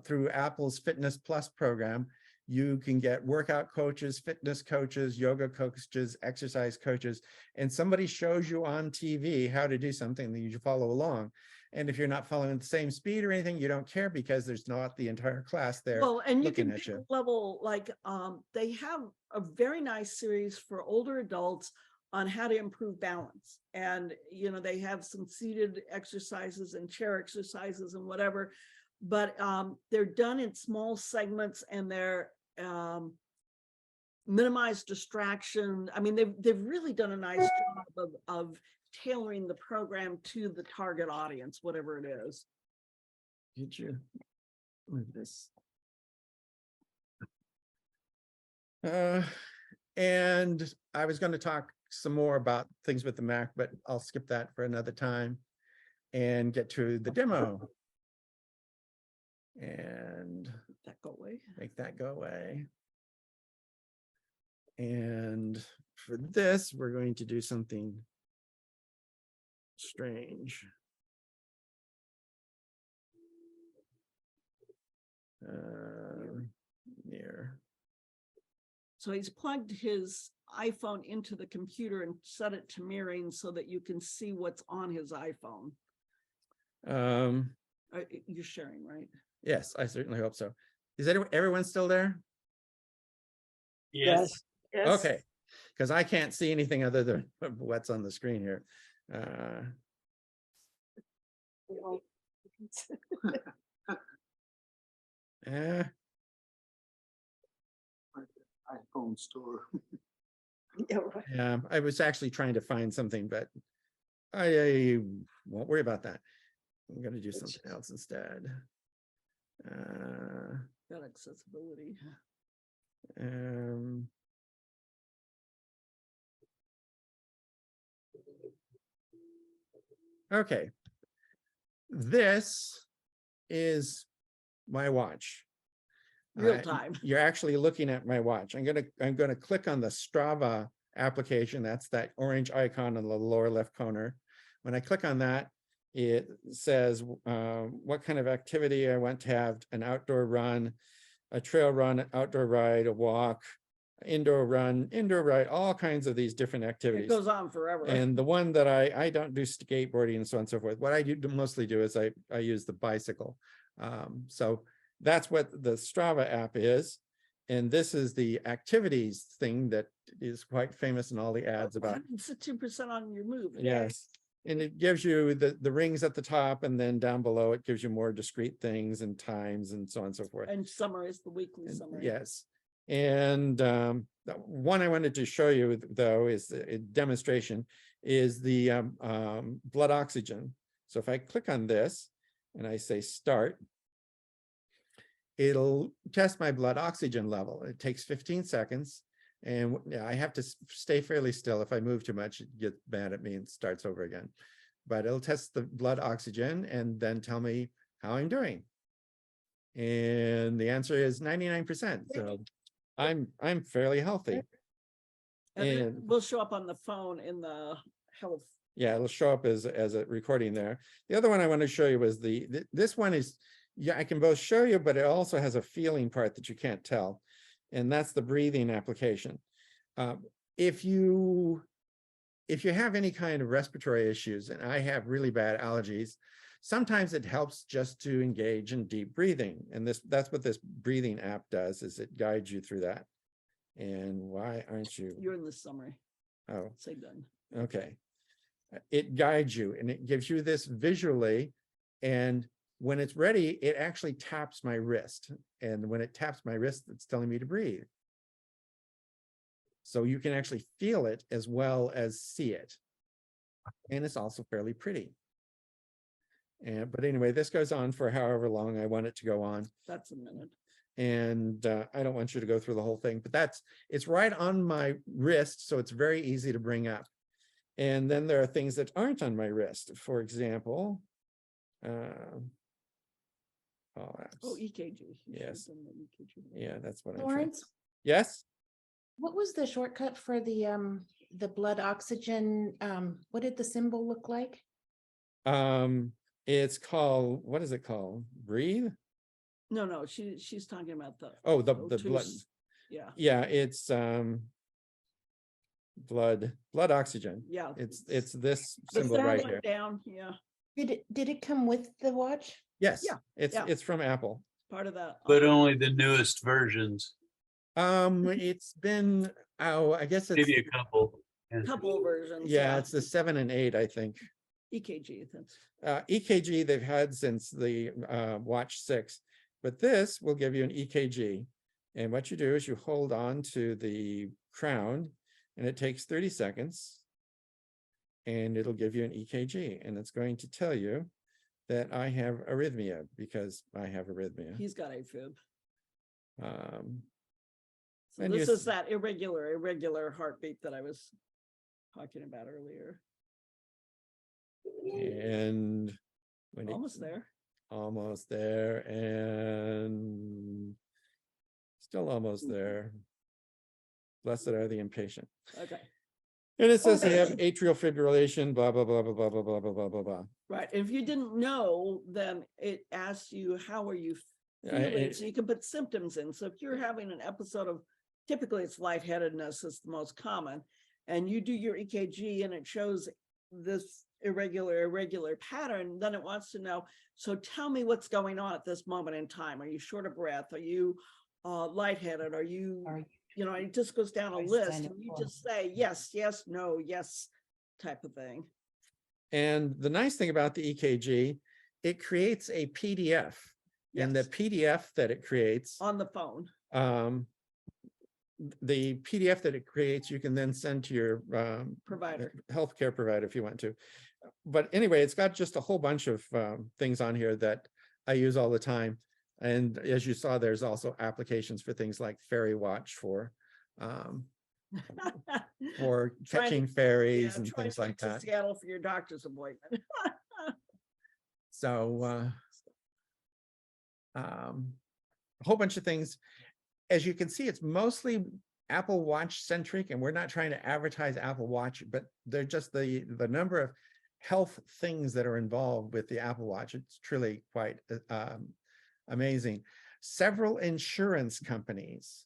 through Apple's Fitness Plus program, you can get workout coaches, fitness coaches, yoga coaches, exercise coaches, and somebody shows you on TV how to do something that you follow along. And if you're not following at the same speed or anything, you don't care because there's not the entire class there Well, and you looking can at pick you. a level, like they have a very nice series for older adults on how to improve balance. And, you know, they have some seated exercises and chair exercises and whatever, but they're done in small segments and they're minimize distraction. I mean, they've really done a nice job of tailoring the program to the target audience, whatever it is. Did you move this? And I was going to talk some more about things with the Mac, but I'll skip that for another time and get to the demo. And that go away. Make that go away. And for this, we're going to do something strange. Here. So he's plugged his iPhone into the computer and set it to mirroring so that you can see what's on his iPhone. You're sharing, right? Yes, I certainly hope so. Is everyone still there? Yes. Okay, because I can't see anything other than what's on the screen here. iPhone store. Yeah, I was actually trying to find something, but I won't worry about that. I'm going to do something else instead. Got accessibility. Okay, this is my watch. Real time. You're actually looking at my watch. I'm gonna click on the Strava application. That's that orange icon in the lower left corner. When I click on that, it says what kind of activity I want to have: an outdoor run, a trail run, an outdoor ride, a walk, indoor run, indoor ride, all kinds of these different activities. It goes on forever. And the one that I don't do skateboarding and so on and so forth. What I do mostly do is I use the bicycle. So that's what the Strava app is. And this is the activities thing that is quite famous in all the ads about. 160% on your move. Yes. And it gives you the rings at the top, and then down below it gives you more discrete things and times and so on and so forth. And summaries, the weekly summary. Yes. And the one I wanted to show you, though, is a demonstration, is the blood oxygen. So if I click on this and I say start, it'll test my blood oxygen level. It takes 15 seconds. And I have to stay fairly still. If I move too much, it gets mad at me and starts over again. But it'll test the blood oxygen and then tell me how I'm doing. And the answer is 99%. So I'm fairly healthy. And it will show up on the phone in the health. Yeah, it'll show up as a recording there. The other one I want to show you is this one is, yeah, I can both show you, but it also has a feeling part that you can't tell. And that's the breathing application. If you have any kind of respiratory issues, and I have really bad allergies, sometimes it helps just to engage in deep breathing. And that's what this breathing app does, is it guides you through that. And why aren't you? You're in the summary. Oh, Say done. okay. It guides you and it gives you this visually. And when it's ready, it actually taps my wrist. And when it taps my wrist, it's telling me to breathe. So you can actually feel it as well as see it. And it's also fairly pretty. But anyway, this goes on for however long I want it to go on. That's a minute. And I don't want you to go through the whole thing, but it's right on my wrist, so it's very easy to bring up. And then there are things that aren't on my wrist. For example, Oh, EKG. You should have Yes. done the EKG. Yeah, that's what I'm trying. Lawrence, Yes. what was the shortcut for the blood oxygen? What did the symbol look like? It's called, what is it called? Breathe? No, she's talking about the. Oh, the O2 blood. Yeah, Yeah, it's blood oxygen. yeah. It's this The symbol third right one here. down, yeah, Did it come with the watch? Yes, Yeah, it's yeah. it's from Apple. part of that. But only the newest versions, It's been, I guess it's, maybe a couple. Yeah. Couple of versions. yeah, it's the 7 and 8, I think. EKG, that's. EKG they've had since the Watch 6, but this will give you an EKG. And what you do is you hold on to the crown, and it takes 30 seconds, and it'll give you an EKG, and it's going to tell you that I have arrhythmia because I have arrhythmia. He's got AFib. Um, So and this you is that irregular heartbeat that I was talking about earlier. and when it- Almost there. almost there, and still almost there. Blessed are the impatient. Okay, And it says they have atrial fibrillation, blah, blah, blah, blah, blah, blah, blah, blah, blah, blah, blah. right. If you didn't know, then it asks you, how are you feeling? it- So you can put symptoms in. So if you're having an episode of, typically it's lightheadedness is the most common. And you do your EKG and it shows this irregular pattern, then it wants to know, so tell me what's going on at this moment in time. Are you short of breath? Are you lightheaded? Are you, you know, it just goes down a list and you just say yes, yes, no, yes, type of thing. And the nice thing about the EKG, it creates a PDF. And the Yes. PDF that it creates, On the phone. the PDF that it creates, you can then send to your Provider. healthcare provider if you want to. But anyway, it's got just a whole bunch of things on here that I use all the time. And as you saw, there's also applications for things like Ferry Watch for catching ferries and trying things to like get to that. Seattle for your doctor's appointment. So a whole bunch of things. As you can see, it's mostly Apple Watch centric, and we're not trying to advertise Apple Watch, but they're just the number of health things that are involved with the Apple Watch. It's truly quite amazing. Several insurance companies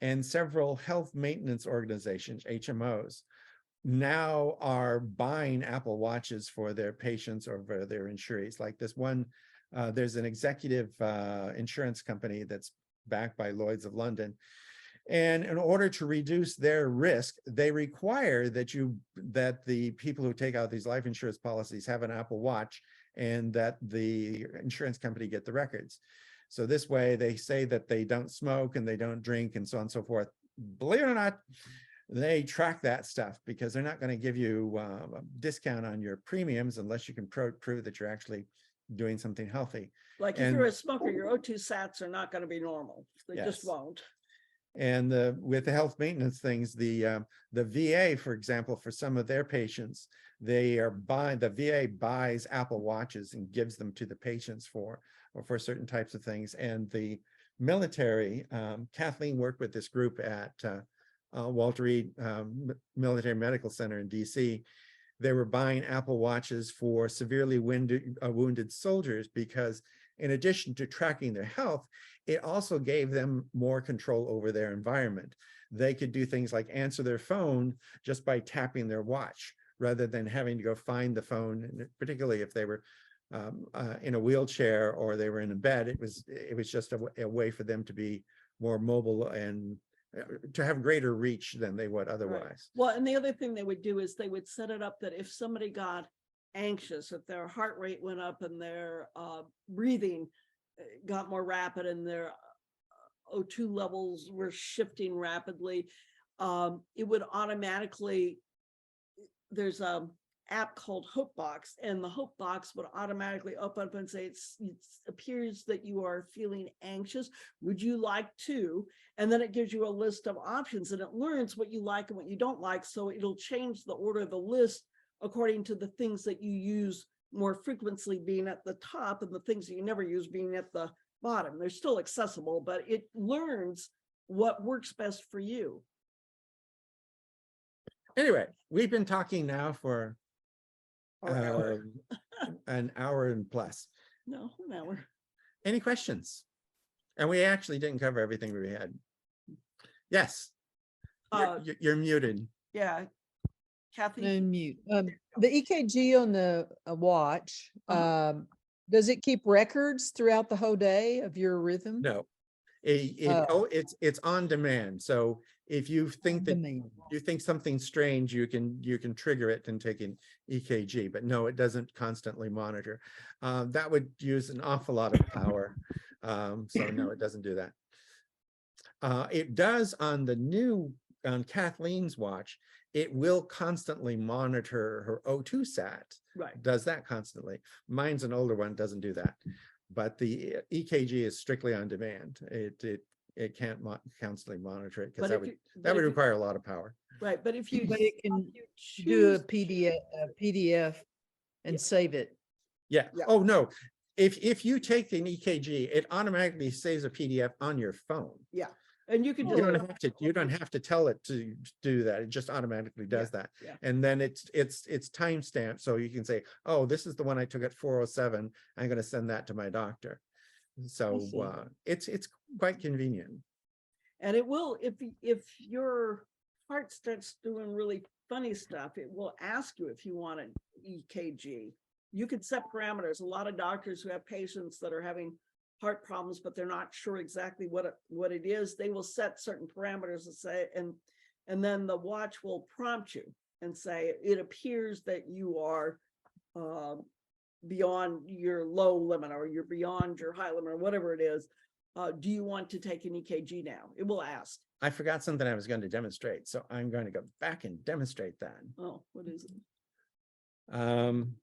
and several health maintenance organizations, HMOs, now are buying Apple Watches for their patients or for their insurees. Like this one, there's an executive insurance company that's backed by Lloyd's of London. And in order to reduce their risk, they require that the people who take out these life insurance policies have an Apple Watch and that the insurance company get the records. So this way they say that they don't smoke and they don't drink and so on and so forth. Believe it or not, they track that stuff because they're not going to give you a discount on your premiums unless you can prove that you're actually doing something healthy. Like if you're a smoker, your O2 sats are not going to be normal. They just won't. And with the health maintenance things, the VA, for example, for some of their patients, the VA buys Apple Watches and gives them to the patients for certain types of things. And the military, Kathleen worked with this group at Walter Reed Military Medical Center in DC. They were buying Apple Watches for severely wounded soldiers because in addition to tracking their health, it also gave them more control over their environment. They could do things like answer their phone just by tapping their watch rather than having to go find the phone, particularly if they were in a wheelchair or they were in a bed. It was just a way for them to be more mobile and to have greater reach than they would otherwise. Right. Well, and the other thing they would do is they would set it up that if somebody got anxious, if their heart rate went up and their breathing got more rapid and their O2 levels were shifting rapidly, it would automatically, there's app called Hope Box, and the Hope Box would automatically open up and say, it appears that you are feeling anxious. Would you like to? And then it gives you a list of options, and it learns what you like and what you don't like. So it'll change the order of the list according to the things that you use more frequently being at the top and the things that you never use being at the bottom. They're still accessible, but it learns what works best for you. Anyway, we've been talking now for Hour. an hour and plus. No, an hour. Any questions? And we actually didn't cover everything we had. Yes. You're muted. Yeah. Kathy? Unmute. The EKG on the watch, Uh-huh. does it keep records throughout the whole day of your rhythm? No. Oh. It's on demand. So if you think that Demand. you think something's strange, you can trigger it and take an EKG, but no, it doesn't constantly monitor. That would use an awful lot of power. So no, it doesn't do that. It does on Kathleen's watch. It will constantly monitor her O2 sat. Right. Does that constantly. Mine's an older one, doesn't do that. But the EKG is strictly on demand. It can't constantly monitor it because that would require a lot of power. Right, but if you But it can you do a choose- PDF and save it. Yeah. Yeah. Oh no. If you take an EKG, it automatically saves a PDF on your phone. Yeah, and you can You don't have to tell it to do that. It just automatically does that. yeah. And then it's timestamped, so you can say, oh, this is the one I took at 4:07. I'm going to send that to my doctor. So it's quite convenient. And it will, if your heart starts doing really funny stuff, it will ask you if you want an EKG. You can set parameters. A lot of doctors who have patients that are having heart problems, but they're not sure exactly what it is, they will set certain parameters and say, and then the watch will prompt you and say, it appears that you are beyond your low limit, or you're beyond your high limit, or whatever it is. Do you want to take an EKG now? It will ask. I forgot something I was going to demonstrate, so I'm going to go back and demonstrate that. Oh, what is it? I'm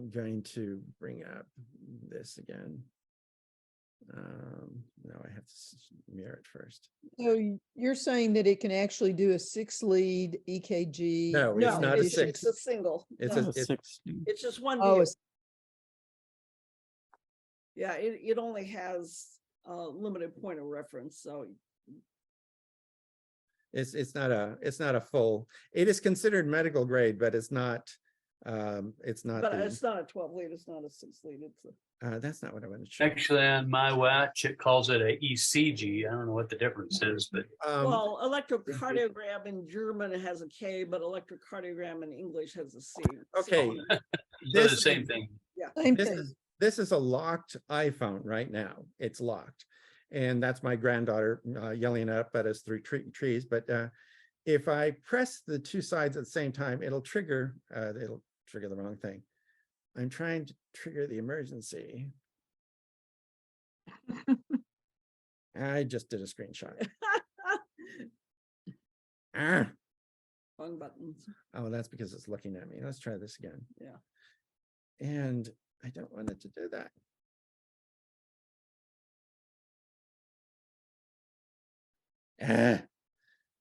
going to bring up this again. No, I have to mirror it first. So you're saying that it can actually do a 6-lead EKG? No, it's not a 6. It's a single. It's No. a 6. It's just one Oh, view. Yeah, it only has a limited point of reference, so It's not a full. It is considered medical grade, but it's not. It's not. but it's not a 12 lead. It's not a 6 lead. It's a That's not what I wanted to show. Actually, on my watch, it calls it a ECG. I don't know what the difference is, but well, electrocardiogram in German has a K, but electrocardiogram in English has a C. Okay, they're the same thing. Yeah. Same thing. This is a locked iPhone right now. It's locked, and that's my granddaughter yelling up at us through trees. But if I press the two sides at the same time, it'll trigger the wrong thing. I'm trying to trigger the emergency. I just did a screenshot. Wrong buttons. Oh, that's because it's looking at me. Let's try this again. Yeah. And I don't want it to do that.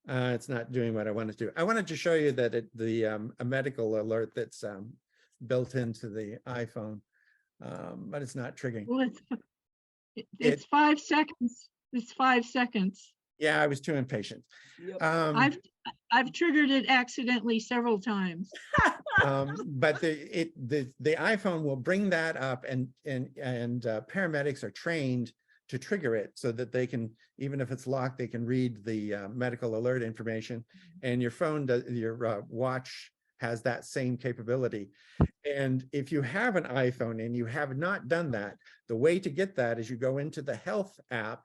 It's not doing what I wanted to do. I wanted to show you that a medical alert that's built into the iPhone, but it's not triggering. Well, it's 5 seconds. It's 5 seconds. Yeah, I was too impatient. Yep. I've triggered it accidentally several times. But the iPhone will bring that up, and paramedics are trained to trigger it so that they can, even if it's locked, they can read the medical alert information. And your phone does, your watch has that same capability. And if you have an iPhone and you have not done that, the way to get that is you go into the health app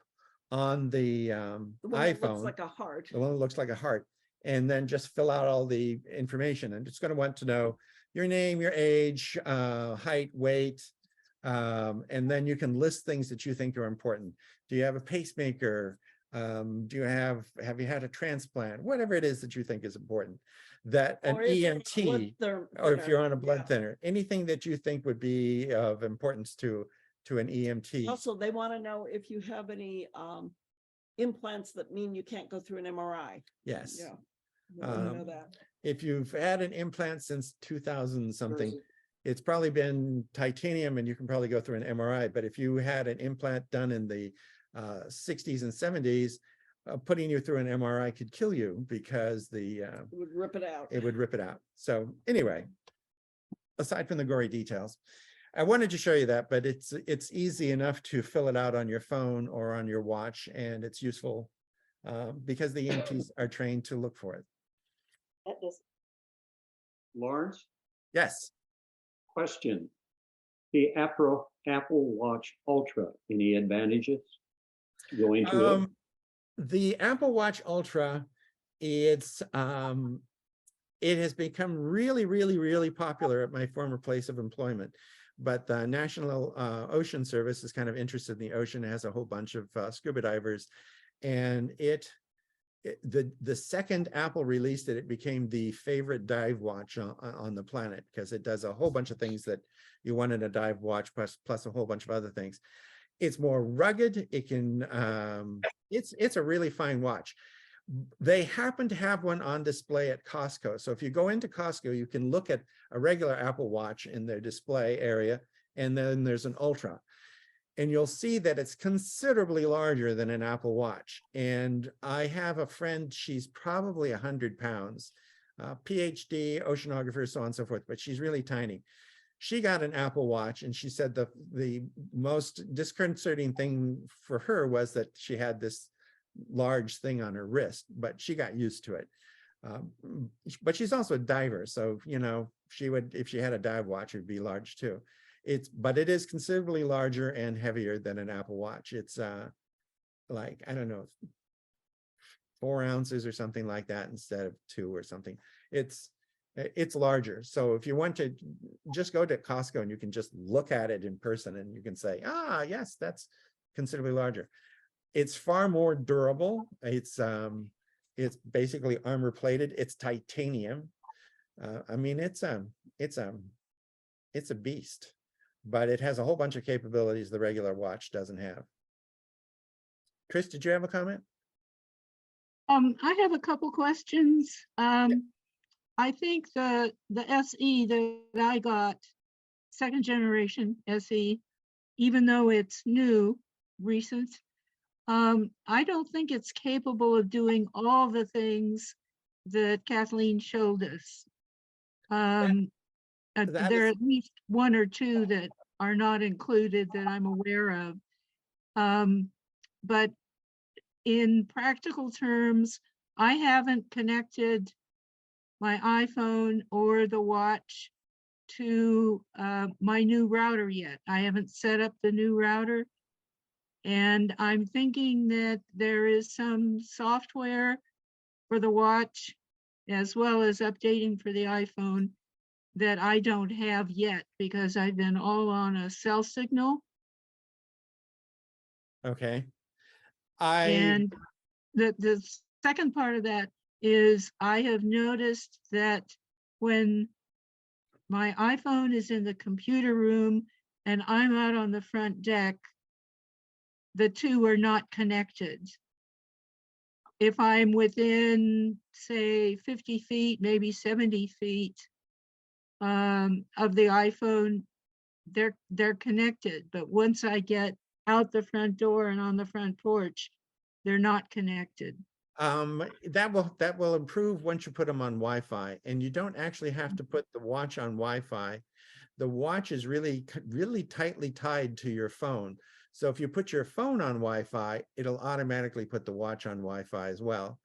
on the The one that iPhone. looks like a heart. The one that looks like a heart, and then just fill out all the information. And it's going to want to know your name, your age, height, weight, and then you can list things that you think are important. Do you have a pacemaker? Do you have you had a transplant? Whatever it is that you think is important, that an Or if you're on a blood EMT, or if thinner, you're on a blood yeah. thinner, anything that you think would be of importance to an EMT. Also, they want to know if you have any implants that mean you can't go through an MRI. Yes. Yeah. They want to know Um, that. If you've had an implant since 2000 something, it's probably been titanium and you can probably go through an MRI. But if you had an implant done in the 60s and 70s, putting you through an MRI could kill you because It would rip it out. it would rip it out. So anyway, aside from the gory details, I wanted to show you that, but it's easy enough to fill it out on your phone or on your watch, and it's useful because the EMTs are trained to look for it. Lawrence, Yes. question. The Apple Watch Ultra, any advantages going to it? The Apple Watch Ultra, it has become really, really, really popular at my former place of employment. But the National Ocean Service is kind of interested in the ocean. It has a whole bunch of scuba divers, and the second Apple released it, it became the favorite dive watch on the planet because it does a whole bunch of things that you want in a dive watch, plus a whole bunch of other things. It's more rugged. It can, it's a really fine watch. They happen to have one on display at Costco. So if you go into Costco, you can look at a regular Apple Watch in their display area, and then there's an Ultra. And you'll see that it's considerably larger than an Apple Watch. And I have a friend, she's probably 100 pounds, PhD, oceanographer, so on and so forth, but she's really tiny. She got an Apple Watch, and she said the most disconcerting thing for her was that she had this large thing on her wrist, but she got used to it. But she's also a diver, so you know, she would, if she had a dive watch, it would be large too. But it is considerably larger and heavier than an Apple Watch. It's like, I don't know, 4 ounces or something like that instead of 2 or something. It's larger. So if you want to just go to Costco and you can just look at it in person and you can say, ah, yes, that's considerably larger. It's far more durable. It's basically armor plated. It's titanium. I mean, it's a beast, but it has a whole bunch of capabilities the regular watch doesn't have. Chris, did you have a comment? I have a couple questions. I think the SE that I got, second generation SE, even though it's new, recent, I don't think it's capable of doing all the things that Kathleen showed us. There are at least 1 or 2 that are not included that I'm aware of. But in practical terms, I haven't connected my iPhone or the watch to my new router yet. I haven't set up the new router. And I'm thinking that there is some software for the watch, as well as updating for the iPhone, that I don't have yet because I've been all on a cell signal. Okay. And the second part of that is I have noticed that when my iPhone is in the computer room and I'm out on the front deck, the two are not connected. If I'm within, say, 50 feet, maybe 70 feet of the iPhone, they're connected. But once I get out the front door and on the front porch, they're not connected. That will improve once you put them on Wi-Fi, and you don't actually have to put the watch on Wi-Fi. The watch is really tightly tied to your phone. So if you put your phone on Wi-Fi, it'll automatically put the watch on Wi-Fi as well.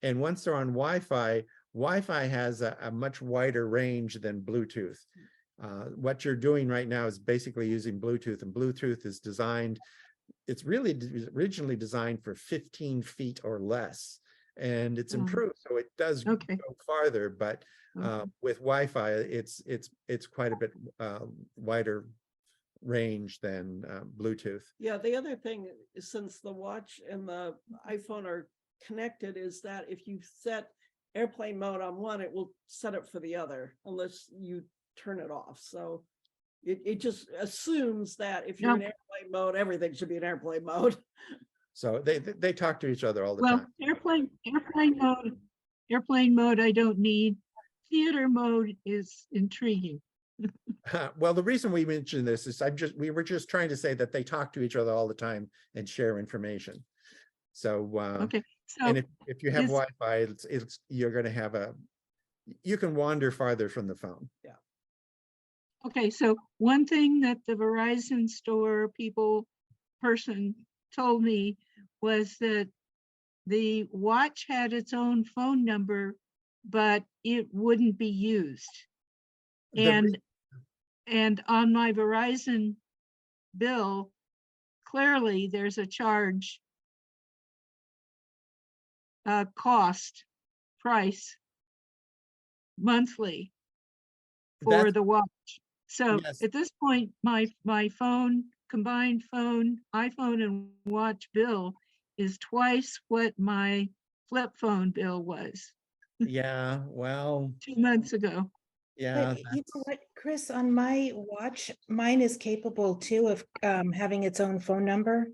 And once they're on Wi-Fi, Wi-Fi has a much wider range than Bluetooth. What you're doing right now is basically using Bluetooth, and Bluetooth is designed, it's really originally designed for 15 feet or less, and it's improved, so it does go farther, but with Wi-Fi, it's quite a bit wider range than Bluetooth. Yeah, the other thing is, since the watch and the iPhone are connected, is that if you set airplane mode on one, it will set it for the other unless you turn it off. So it just assumes that if you're in airplane mode, everything should be in airplane mode. So they talk to each other all the Well, time. airplane mode I don't need. Theater mode is intriguing. Well, the reason we mentioned this is we were just trying to say that they talk to each other all the time and share information. So, Okay. So and if you have Wi-Fi, you're going to have you can wander farther from the phone. Yeah. Okay, so one thing that the Verizon store person told me was that the watch had its own phone number, but it wouldn't be used. And on my Verizon bill, clearly there's a charge, price monthly for the watch. So at this point, my phone, combined phone, iPhone and watch bill is twice what my flip phone bill was. Yeah, well, 2 months ago. Yeah. But you know what, Chris, on my watch, mine is capable too of having its own phone number.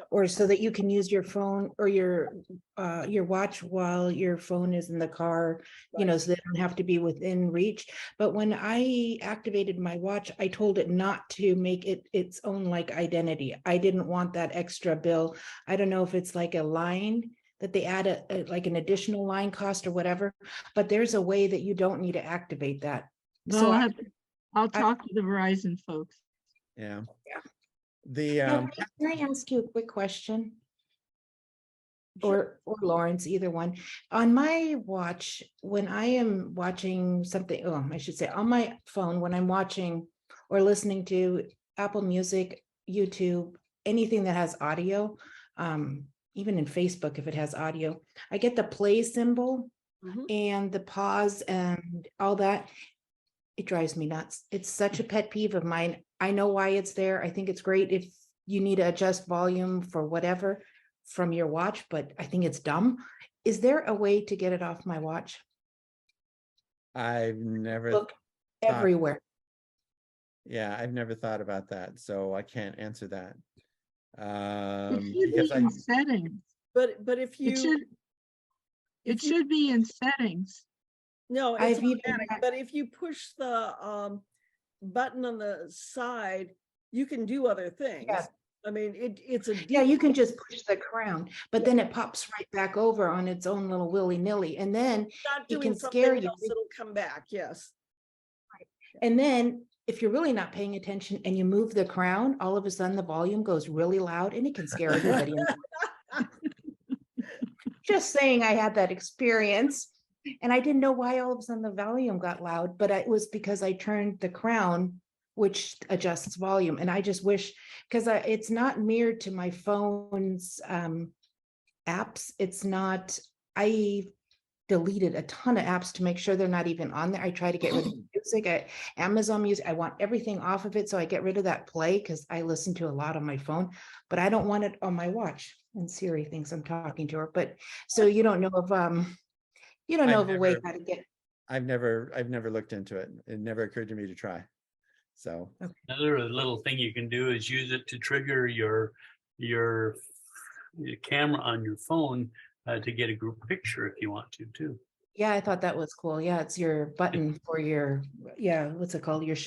Or so that you can use your phone or your watch while your phone is in the car, you know, so they don't have to be within reach. But when I activated my watch, I told it not to make it its own like identity. I didn't want that extra bill. I don't know if it's like a line that they add like an additional line cost or whatever, but there's a way that you don't need to activate that. Well, So I'll talk to the Verizon folks. Yeah. Can I ask you a quick question? Or Lawrence, either one. On my watch, when I am watching something, I should say on my phone, when I'm watching or listening to Apple Music, YouTube, anything that has audio, even in Facebook, if it has audio, I get the play symbol and the pause and all that. It drives me nuts. It's such a pet peeve of mine. I know why it's there. I think it's great if you need to adjust volume for whatever from your watch, but I think it's dumb. Is there a way to get it off my watch? I've never looked everywhere. Yeah, I've never thought about that, so I can't answer that. It should Because be in settings. But if you it should be in settings. No, it's automatic, but if you push the button on the side, you can do other things. Yeah. I mean, it's a Yeah, you can just push the crown, but then it pops right back over on its own little willy-nilly, and then not it doing can something scare you. else, it'll come back. Yes. And then if you're really not paying attention and you move the crown, all of a sudden the volume goes really loud and it can scare everybody. Just saying, I had that experience and I didn't know why all of a sudden the volume got loud, but it was because I turned the crown, which adjusts volume. And I just wish, because it's not mirrored to my phone's apps. It's not, I deleted a ton of apps to make sure they're not even on there. I try to get rid of music, Amazon Music. I want everything off of it. So I get rid of that play because I listen to a lot on my phone, but I don't want it on my watch. And Siri thinks I'm talking to her. But so you don't know of you don't know of a way how to get. I've never looked into it. It never occurred to me to try. So another little thing you can do is use it to trigger your camera on your phone to get a group picture if you want to too. Yeah, I thought that was cool. Yeah, it's your button for your, what's it called? Your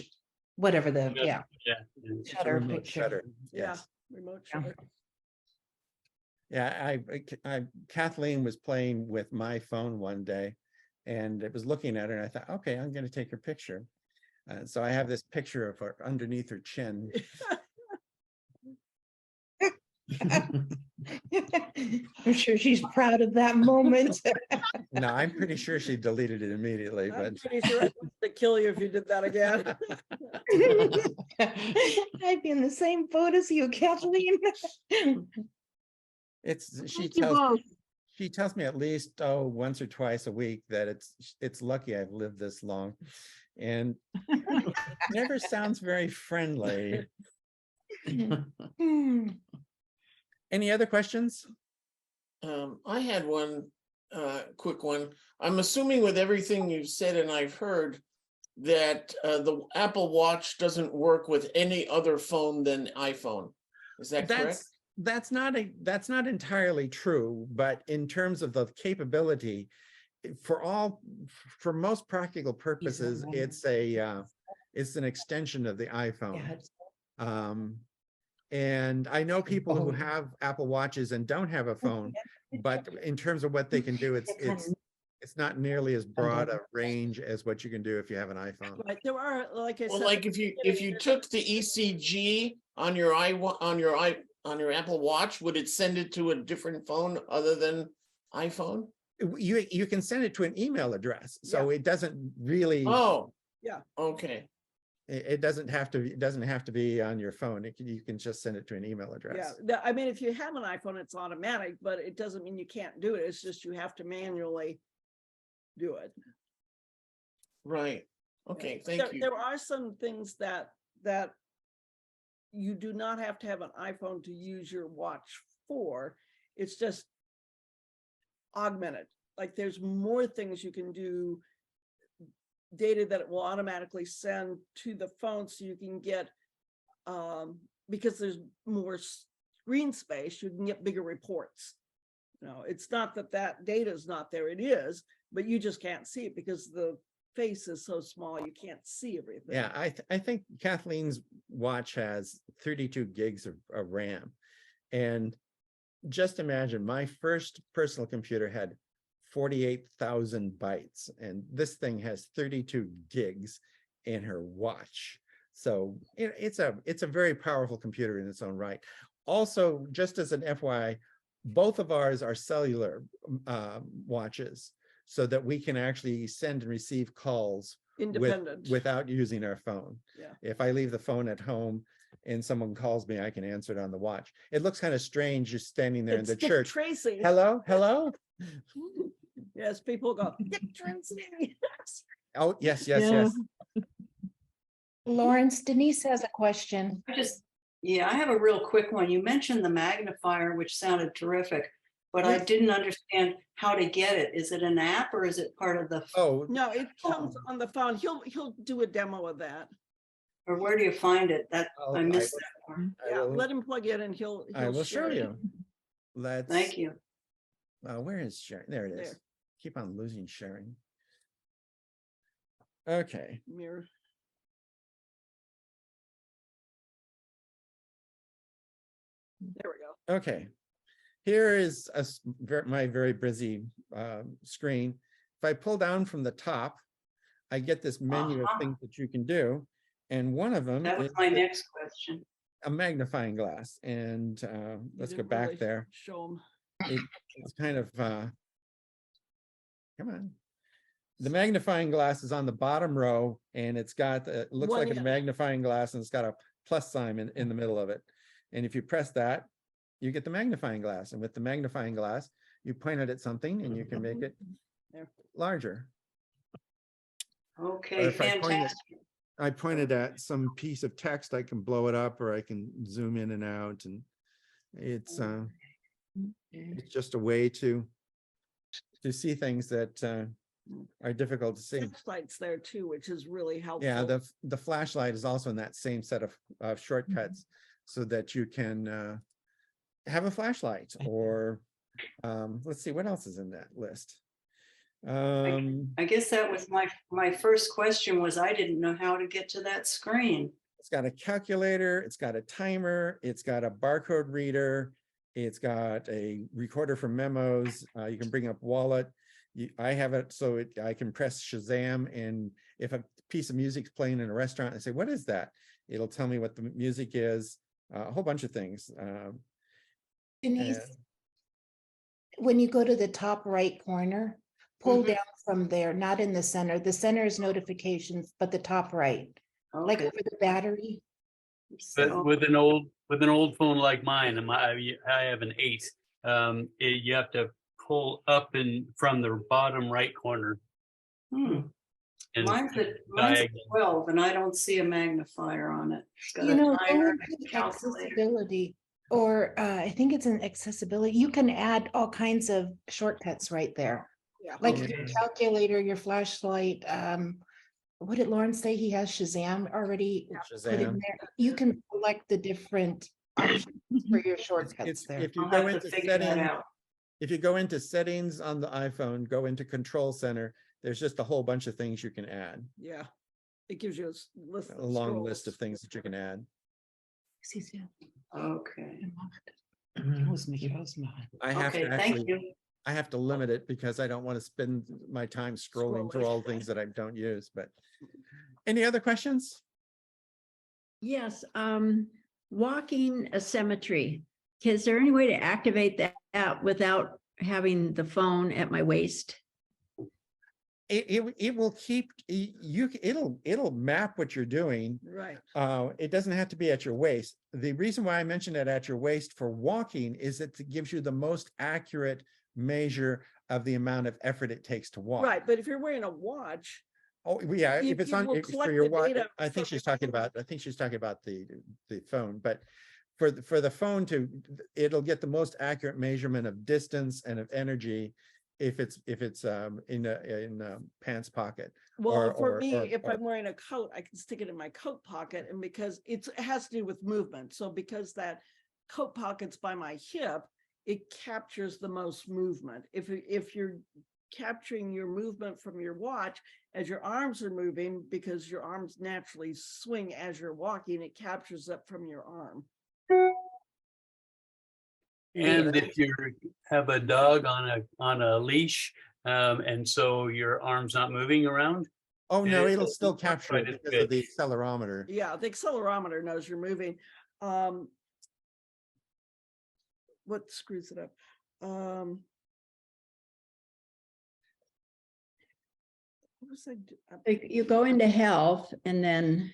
whatever the shutter picture. Shutter. Yes. Remote shutter. Yeah, Kathleen was playing with my phone one day and it was looking at her and I thought, okay, I'm going to take her picture. So I have this picture of her underneath her chin. I'm sure she's proud of that moment. No, I'm pretty sure she deleted it immediately. I'm pretty sure I'd to kill you if you did that again. I'd be in the same boat as you, Kathleen. She tells me at least once or twice a week that it's lucky I've lived this long, and it never sounds very friendly. Any other questions? I had one quick one. I'm assuming with everything you've said and I've heard that the Apple Watch doesn't work with any other phone than iPhone. Is that correct? That's not entirely true, but in terms of the capability, for most practical purposes, it's an extension of the iPhone. And I know people who have Apple Watches and don't have a phone, but in terms of what they can do, it's not nearly as broad a range as what you can do if you have an iPhone. Right, there are, like I Well, said. like if you took the ECG on your Apple Watch, would it send it to a different phone other than iPhone? You can send it to an email address, so it doesn't really. Oh, yeah. Okay. It doesn't have to be on your phone. You can just send it to an email address. Yeah, I mean, if you have an iPhone, it's automatic, but it doesn't mean you can't do it. It's just you have to manually do it. Right. Okay, thank you. There are some things that you do not have to have an iPhone to use your watch for. It's just augmented. Like there's more things you can do, data that it will automatically send to the phone, so you can get, because there's more screen space, you can get bigger reports. It's not that data is not there, it is, but you just can't see it because the face is so small, you can't see everything. Yeah, I think Kathleen's watch has 32 gigs of RAM. And just imagine, my first personal computer had 48,000 bytes, and this thing has 32 gigs in her watch. So it's a very powerful computer in its own right. Also, just as an FYI, both of ours are cellular watches, so that we can actually send and receive calls without using our phone. Yeah. If I leave the phone at home and someone calls me, I can answer it on the watch. It looks kind of strange just standing there in the Dick church. Tracy. Hello, hello. Yes, people go, Dick Tracy. Oh, yes, yes, yes. Lawrence, Denise has a question. I have a real quick one. You mentioned the magnifier, which sounded terrific, but I didn't understand how to get it. Is it an app or is it part of the? Oh, no, it comes on the phone. He'll do a demo of that. Or where do you find it? I missed that part. Yeah, let him plug in and he'll I will show share it. you. Thank you. Where is sharing? There it is. There. Keep on losing sharing. Okay. Mirror. There we go. Okay. Here is my very busy screen. If I pull down from the top, I get this menu of things that you can do. And one of them That was my next question. A magnifying glass. And let's go back really there. Show them. It's kind of, come on. The magnifying glass is on the bottom row, and it's got, it looks like a magnifying glass, and it's got a plus sign in the middle of it. And if you press that, you get the magnifying glass. And with the magnifying glass, you point it at something and you can make it larger. Okay, fantastic. I pointed at some piece of text, I can blow it up, or I can zoom in and out. And it's just a way to see things that are difficult to see. Flashlights there too, which is really helpful. Yeah, the flashlight is also in that same set of shortcuts, so that you can have a flashlight, or let's see, what else is in that list? I guess that was my first question was I didn't know how to get to that screen. It's got a calculator, it's got a timer, it's got a barcode reader, it's got a recorder for memos. You can bring up wallet. I have it so I can press Shazam, and if a piece of music's playing in a restaurant, I say, what is that? It'll tell me what the music is, a whole bunch of things. Denise, when you go to the top right corner, pull down from there, not in the center. The center is notifications, but the top right, like over the battery. But with an old phone like mine, I have an 8. You have to pull up from the bottom right corner. And Mine's at diagonal. 12 and I don't see a magnifier on it. It's got You a know, timer going and a to calculator. accessibility, or I think it's an accessibility, you can add all kinds of shortcuts right there. Yeah. Like Oh, your yeah. calculator, your flashlight, what did Lauren say? He has Shazam already put in Shazam. there. You can select the different options for your shortcuts there. If you I'll go have to into figure that settings, out. if you go into settings on the iPhone, go into Control Center, there's just a whole bunch of things you can add, Yeah. It gives you list. a long list of things that you can add. Okay. I have Okay, to thank actually, you. I have to limit it because I don't want to spend my time scrolling through all the things that I don't use, but any other questions? Yes, walking a cemetery. Is there any way to activate that without having the phone at my waist? It will keep you, it'll map what you're doing. Right. It doesn't have to be at your waist. The reason why I mentioned it at your waist for walking is that it gives you the most accurate measure of the amount of effort it takes to walk. Right, but if you're wearing a watch, Oh, yeah, if it's on will if for collect your the watch, data I think from she's talking about, the phone, but for the phone to, it'll get the most accurate measurement of distance and of energy if it's in a pants pocket. well, for me, if I'm wearing a coat, I can stick it in my coat pocket, and because it has to do with movement. So because that coat pocket's by my hip, it captures the most movement. If you're capturing your movement from your watch as your arms are moving, because your arms naturally swing as you're walking, it captures up from your arm. And if you have a dog on a leash, and so your arm's not moving around. Oh, no, it'll still work capture quite it as because of good. the accelerometer. Yeah, the accelerometer knows you're moving. What screws it up? What was I Like, you go into health and then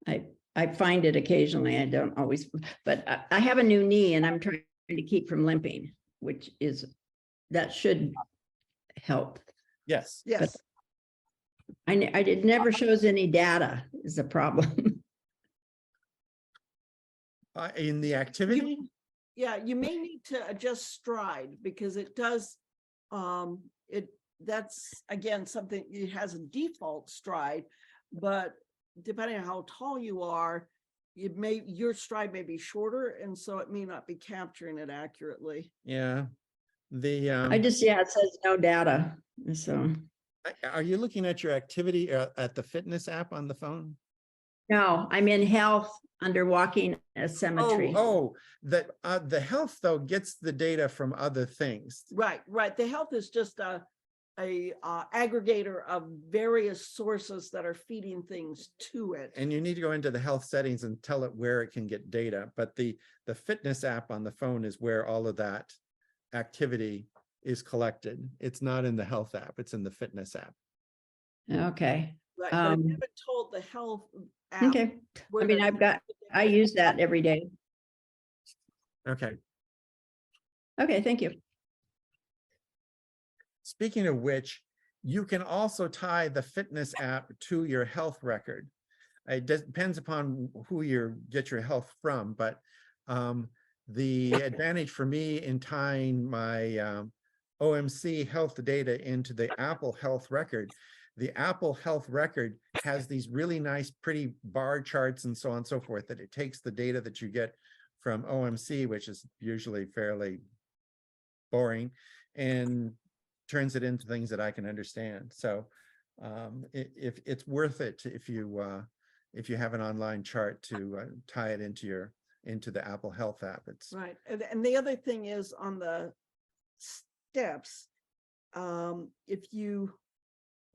I find it occasionally, I don't always, but I have a new knee and I'm trying to keep from limping, which is, that should help. Yes. Yes. It never shows any data is a problem. In the activity? Yeah, you may need to adjust stride because it does, that's again, something, it has a default stride, but depending on how tall you are, your stride may be shorter, and so it may not be capturing it accurately. Yeah. It says no data, so. Are you looking at your activity at the fitness app on the phone? No, I'm in health under walking a cemetery. The health though gets the data from other things. Right. The health is just a aggregator of various sources that are feeding things to it. And you need to go into the health settings and tell it where it can get data. But the fitness app on the phone is where all of that activity is collected. It's not in the health app, it's in the fitness app. Okay. Right, but I haven't told the health app. Okay. I mean, I use that every day. Okay. Okay, thank you. Speaking of which, you can also tie the fitness app to your health record. It depends upon who you get your health from, but the advantage for me in tying my OMC health data into the Apple Health Record, the Apple Health Record has these really nice, pretty bar charts and so on and so forth, that it takes the data that you get from OMC, which is usually fairly boring, and turns it into things that I can understand. So if it's worth it, if you have an online chart to tie it into the Apple Health app. It's right. And the other thing is on the steps, if you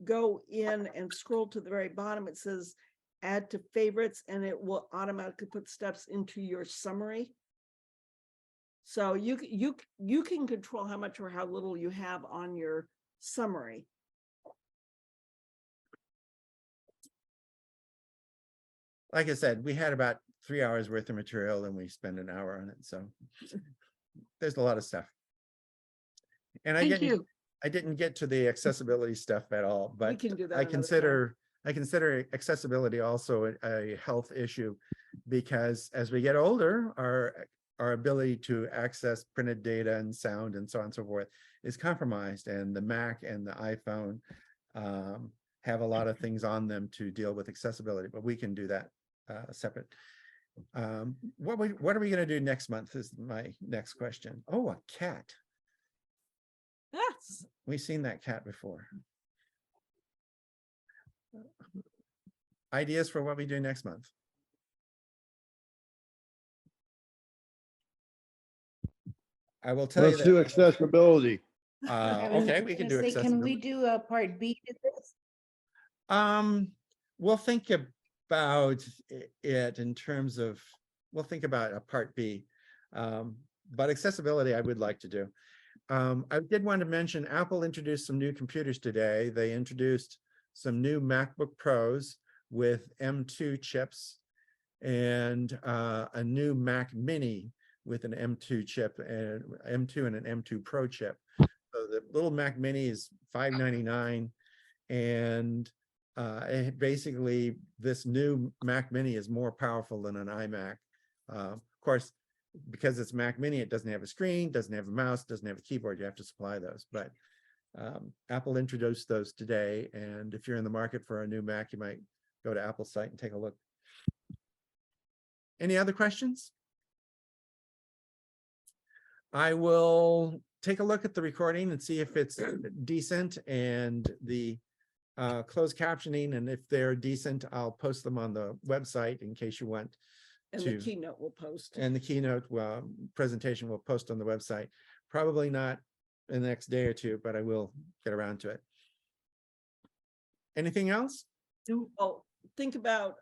go in and scroll to the very bottom, it says add to favorites, and it will automatically put steps into your summary. So you can control how much or how little you have on your summary. like I said, we had about 3 hours worth of material and we spent an hour on it. So there's a lot of stuff. And Thank you. I didn't get to the accessibility stuff at all, but can do that I another time. consider accessibility also a health issue, because as we get older, our ability to access printed data and sound and so on and so forth is compromised, and the Mac and the iPhone have a lot of things on them to deal with accessibility, but we can do that separate. What are we going to do next month is my next question. Oh, a cat. Yes. We've seen that cat before. Ideas for what we do next month? I will tell you Let's do that. accessibility. Okay, we can do Can we accessibility. do a part B to this? We'll think about it in terms of, we'll think about a part B. But accessibility, I would like to do. I did want to mention Apple introduced some new computers today. They introduced some new MacBook Pros with M2 chips and a new Mac Mini with an M2 chip and M2 and an M2 Pro chip. So the little Mac Mini is $599, and basically this new Mac Mini is more powerful than an iMac. Of course, because it's Mac Mini, it doesn't have a screen, doesn't have a mouse, doesn't have a keyboard. You have to supply those. But Apple introduced those today, and if you're in the market for a new Mac, you might go to Apple's site and take a look. Any other questions? I will take a look at the recording and see if it's decent, and the closed captioning, and if they're decent, I'll post them on the website in case you want And to. the keynote will post. And the keynote presentation will post on the website. Probably not in the next day or two, but I will get around to it. Anything else? Oh, think about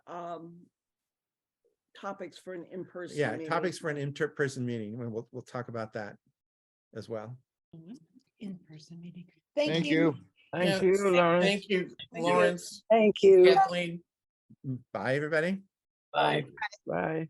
topics for an in-person Yeah, meeting. topics for an in-person meeting. and We'll talk about that as well. In-person meeting. Thank you. Yeah, Thank you, Lawrence. Thank you, Lawrence. Thank you. Kathleen. Bye, everybody. Bye. Bye.